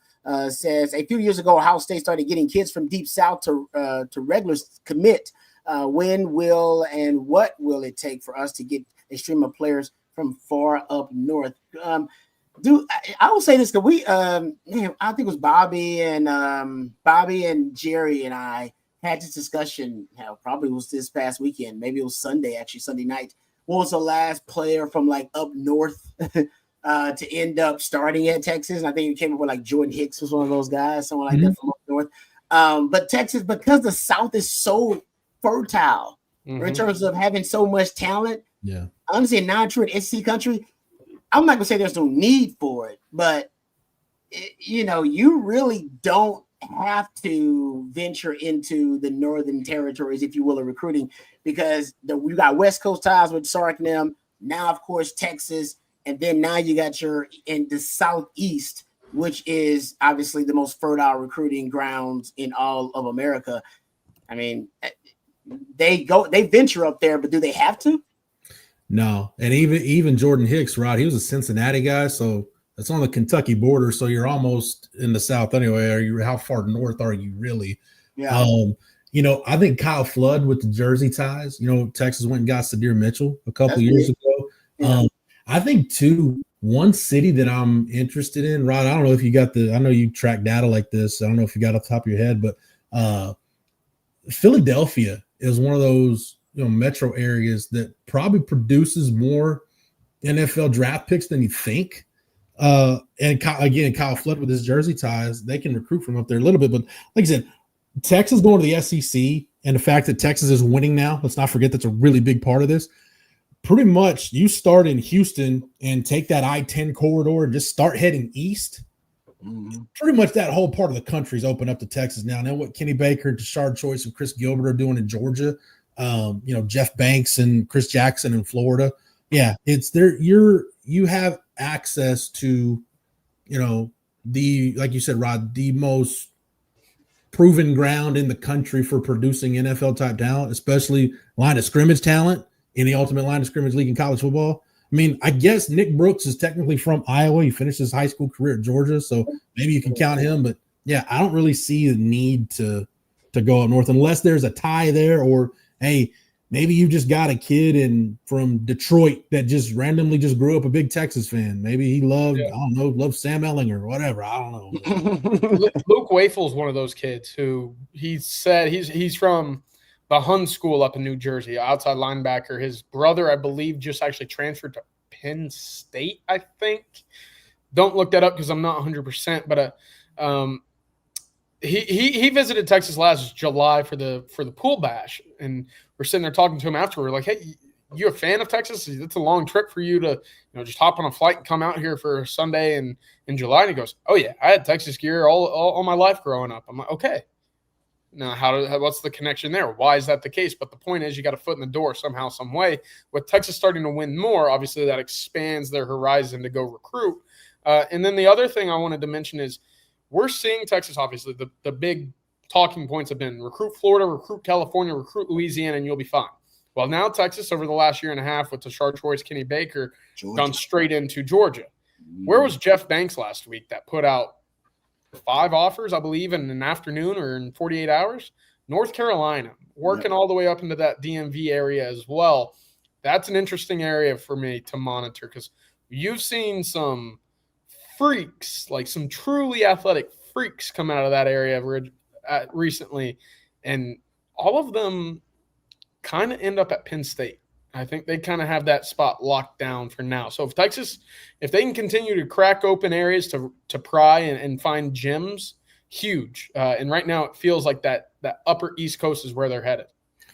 says a few years ago, Ohio State started getting kids from deep south to regulars commit. When will and what will it take for us to get a stream of players from far up north? I will say this because we, I think it was Bobby and Jerry and I had this discussion. Probably was this past weekend. Maybe it was Sunday night. What was the last player from like up north to end up starting at Texas? And I think it came up with like Jordan Hicks was one of those guys, someone like that from up north. But Texas, because the South is so fertile in terms of having so much talent. Yeah, honestly, non-true SEC country, I'm not gonna say there's no need for it, but you really don't have to venture into the northern territories, if you will, of recruiting, because you got West Coast ties with Sark and them. Now, of course, Texas, and then now you got in the Southeast, which is obviously the most fertile recruiting grounds in all of America. I mean, they venture up there, but do they have to? No. And even Jordan Hicks, Rod, he was a Cincinnati guy, so it's on the Kentucky border, so you're almost in the South anyway. How far north are you really? Yeah. I think Kyle Flood with the Jersey ties. Texas went and got Sadir Mitchell a couple years ago. Yeah. I think too, one city that I'm interested in, Rod, I don't know if you got I know you track data like this. I don't know if you got off the top of your head, but Philadelphia is one of those metro areas that probably produces more NFL draft picks than you think. And Kyle Flood with his Jersey ties, they can recruit from up there a little bit. But like I said, Texas going to the SEC, and the fact that Texas is winning now, let's not forget that's a really big part of this. Pretty much you start in Houston and take that I-10 corridor and just start heading east. Pretty much that whole part of the country is open up to Texas now. Now what Kenny Baker, Tashard Choice, and Chris Gilbert are doing in Georgia, Jeff Banks and Chris Jackson in Florida. Yeah, it's there. You have access to, like you said, Rod, the most proven ground in the country for producing NFL type talent, especially line of scrimmage talent in the ultimate line of scrimmage league in college football. I mean, I guess Nick Brooks is technically from Iowa. He finished his high school career at Georgia, so maybe you can count him. But yeah, I don't really see the need to go up north unless there's a tie there, or hey, maybe you just got a kid from Detroit that just randomly just grew up a big Texas fan. Maybe he loved Sam Ellinger or whatever. I don't know. Luke Wafel's one of those kids who he said he's from the Hun School up in New Jersey, outside linebacker. His brother, I believe, just actually transferred to Penn State, I think. Don't look that up because I'm not 100%, but he visited Texas last July for the pool bash, and we're sitting there talking to him after. We're like, hey, you a fan of Texas? It's a long trip for you to just hop on a flight and come out here for a Sunday in July. And he goes, oh yeah, I had Texas gear all my life growing up. I'm like, okay. Now, what's the connection there? Why is that the case? But the point is, you got a foot in the door somehow, some way. With Texas starting to win more, obviously that expands their horizon to go recruit. And then the other thing I wanted to mention is we're seeing Texas, obviously, the big talking points have been recruit Florida, recruit California, recruit Louisiana, and you'll be fine. Well, now Texas, over the last year and a half with Tashard Choice, Kenny Baker, gone straight into Georgia. Where was Jeff Banks last week that put out 5 offers, I believe, in an afternoon or in 48 hours? North Carolina, working all the way up into that DMV area as well. That's an interesting area for me to monitor because you've seen some freaks, like some truly athletic freaks come out of that area recently, and all of them kind of end up at Penn State. I think they kind of have that spot locked down for now. So if Texas, if they can continue to crack open areas to pry and find gems, huge. And right now it feels like that upper East Coast is where they're headed.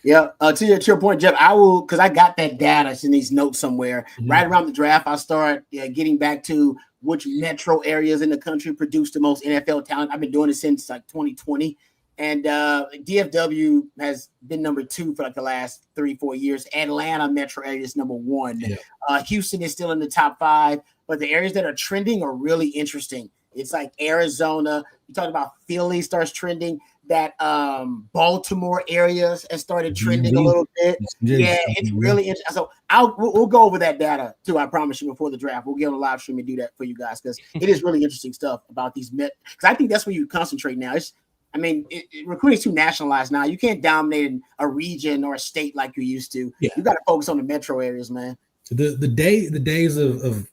Yeah. To your point, Jeff, I will, because I got that data. It's in these notes somewhere. Right around the draft, I'll start getting back to which metro areas in the country produce the most NFL talent. I've been doing it since like 2020. And DFW has been number 2 for like the last 3-4 years. Atlanta metro area is number 1. Yeah. Houston is still in the top 5, but the areas that are trending are really interesting. It's like Arizona. You talk about Philly starts trending. that Baltimore areas has started trending a little bit. Yeah, it's really interesting. So we'll go over that data too. I promise you before the draft. We'll get on a live stream and do that for you guys because it is really interesting stuff about these Met. Because I think that's where you concentrate now. Recruiting's too nationalized now. You can't dominate a region or a state like you used to. Yeah. You got to focus on the metro areas, man. The days of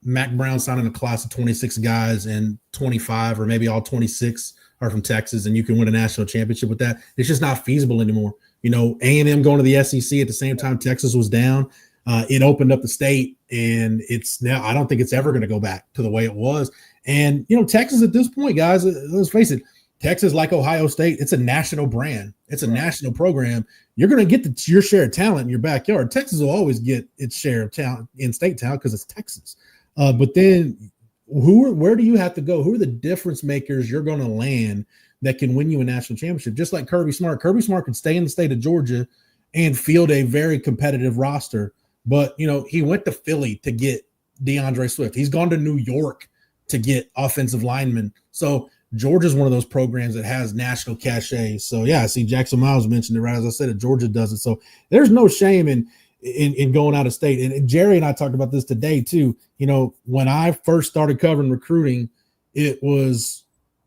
Mac Brown signing a class of 26 guys and 25 or maybe all 26 are from Texas and you can win a national championship with that. It's just not feasible anymore. A&M going to the SEC at the same time Texas was down. It opened up the state and it's now, I don't think it's ever going to go back to the way it was. And, Texas at this point, guys, let's face it, Texas, like Ohio State, it's a national brand. It's a national program. You're going to get your share of talent in your backyard. Texas will always get its share of talent, in-state talent, because it's Texas. But then where do you have to go? Who are the difference makers you're going to land that can win you a national championship? Just like Kirby Smart. Kirby Smart could stay in the state of Georgia and field a very competitive roster. But, he went to Philly to get DeAndre Swift. He's gone to New York to get offensive linemen. So Georgia's one of those programs that has national cachet. So, yeah, I see Jackson Miles mentioned it, right? As I said, Georgia does it. So there's no shame in going out of state. And Jerry and I talked about this today, too. When I first started covering recruiting, it was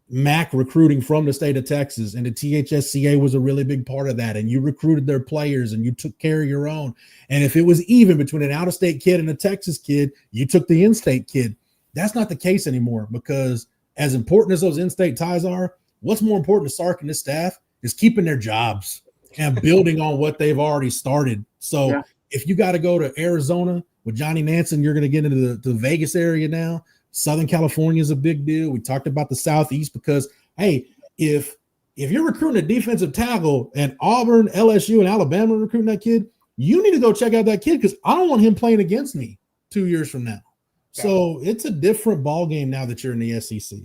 MAC recruiting from the state of Texas, and the THSCA was a really big part of that. And you recruited their players and you took care of your own. And if it was even between an out-of-state kid and a Texas kid, you took the in-state kid. That's not the case anymore because as important as those in-state ties are, what's more important to Sark and his staff is keeping their jobs and building on what they've already started. So if you got to go to Arizona with Johnny Nansen, you're going to get into the Vegas area now. Southern California is a big deal. We talked about the Southeast because, hey, if you're recruiting a defensive tackle and Auburn, LSU, and Alabama are recruiting that kid, you need to go check out that kid because I don't want him playing against me 2 years from now. So it's a different ball game now that you're in the SEC.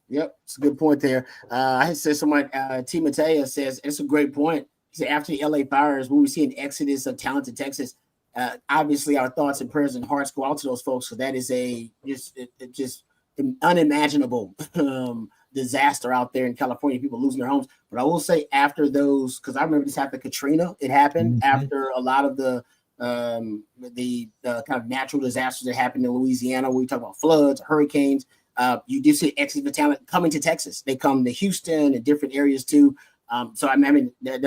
Yep, it's a good point there. I had said someone, T. Mattea says, it's a great point. He said, after the LA fires, when we see an exodus of talent to Texas, obviously our thoughts and prayers and hearts go out to those folks. So that is just an unimaginable disaster out there in California, people losing their homes. But I will say after those, because I remember this happened, Katrina, it happened after a lot of the kind of natural disasters that happened in Louisiana. We talk about floods, hurricanes. You do see exit of talent coming to Texas. They come to Houston and different areas too. So I mean, they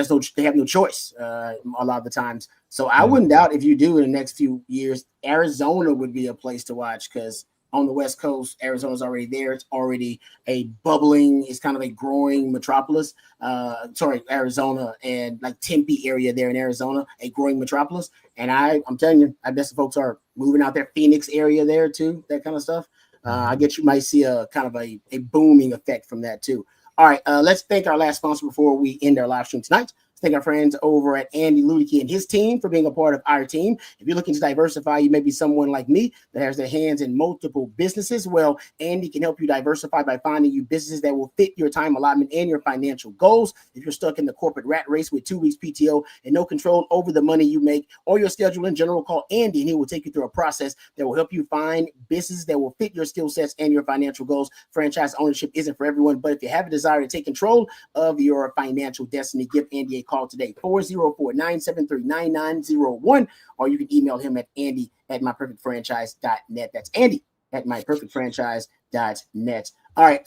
have no choice a lot of the times. So I wouldn't doubt if you do in the next few years, Arizona would be a place to watch because on the West Coast, Arizona's already there. It's already it's kind of a growing metropolis. Arizona and like Tempe area there in Arizona, a growing metropolis. And I'm telling you, I guess the folks are moving out there, Phoenix area there too, that kind of stuff. I guess you might see a kind of a booming effect from that too. All right, let's thank our last sponsor before we end our live stream tonight. Thank our friends over at Andy Ludicky and his team for being a part of our team. If you're looking to diversify, you may be someone like me that has their hands in multiple businesses. Well, Andy can help you diversify by finding you businesses that will fit your time allotment and your financial goals. If you're stuck in the corporate rat race with 2 weeks PTO and no control over the money you make or your schedule in general, call Andy and he will take you through a process that will help you find businesses that will fit your skill sets and your financial goals. Franchise ownership isn't for everyone, but if you have a desire to take control of your financial destiny, give Andy a call today, 404-973-9901, or you can email him at andy@myperfectfranchise.net. That's andy@myperfectfranchise.net. All right,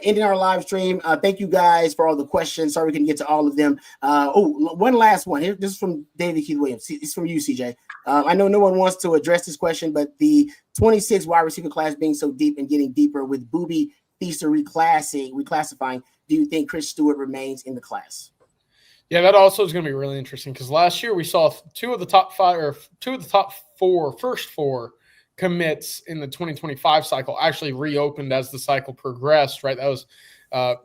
ending our live stream. Thank you guys for all the questions. Sorry we couldn't get to all of them. One last one. Here, this is from David Keith Williams. It's from you, CJ. I know no one wants to address this question, but the 26 wide receiver class being so deep and getting deeper with Booby Feaster reclassifying, do you think Chris Stewart remains in the class? Yeah, that also is going to be really interesting because last year we saw two of the top first four commits in the 2025 cycle actually reopened as the cycle progressed, right? That was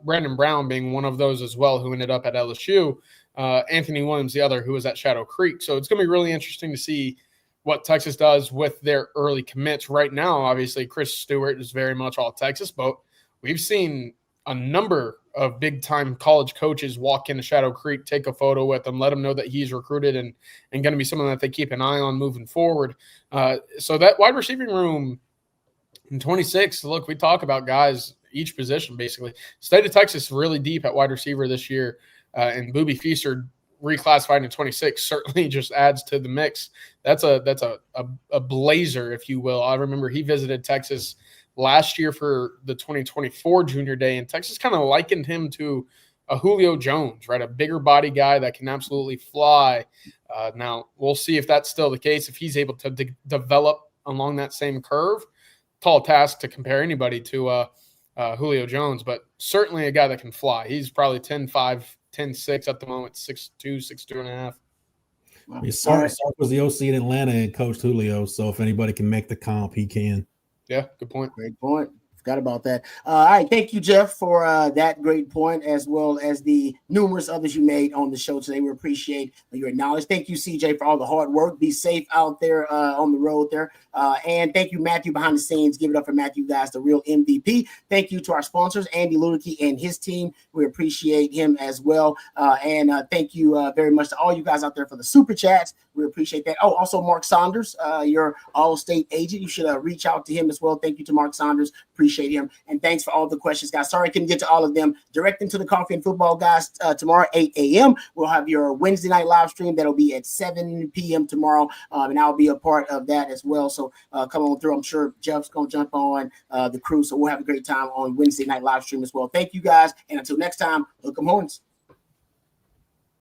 Brandon Brown being one of those as well, who ended up at LSU. Anthony Williams, the other, who was at Shadow Creek. So it's going to be really interesting to see what Texas does with their early commits. Right now, obviously, Chris Stewart is very much all Texas, but we've seen a number of big-time college coaches walk into Shadow Creek, take a photo with them, let them know that he's recruited and going to be someone that they keep an eye on moving forward. So that wide receiving room In 26, look, we talk about guys, each position basically. State of Texas really deep at wide receiver this year, and Boobie Feaster reclassified in 26 certainly just adds to the mix. That's a blazer, if you will. I remember he visited Texas last year for the 2024 Junior Day, and Texas kind of likened him to a Julio Jones, right? A bigger body guy that can absolutely fly. Now, we'll see if that's still the case, if he's able to develop along that same curve. Tall task to compare anybody to Julio Jones, but certainly a guy that can fly. He's probably 10.5, 10.6 at the moment, 6'2", 6'2.5". Wow. Sark was the OC in Atlanta and coached Julio, so if anybody can make the comp, he can. Yeah, good point. Great point. Forgot about that. All right. Thank you, Jeff, for that great point, as well as the numerous others you made on the show today. We appreciate your knowledge. Thank you, CJ, for all the hard work. Be safe out there on the road there. And thank you, Matthew, behind the scenes. Give it up for Matthew, guys, the real MVP. Thank you to our sponsors, Andy Ludicky and his team. We appreciate him as well. And thank you very much to all you guys out there for the super chats. We appreciate that. Oh, also Mark Saunders, your All-State agent. You should reach out to him as well. Thank you to Mark Saunders. Appreciate him. And thanks for all the questions, guys. Sorry I couldn't get to all of them. Direct into the Coffee and Football, guys. Tomorrow, 8 a.m. We'll have your Wednesday night live stream. That'll be at 7 p.m. tomorrow. And I'll be a part of that as well. So come on through. I'm sure Jeff's going to jump on the crew. So we'll have a great time on Wednesday night live stream as well. Thank you, guys. And until next time, Welcome Horns.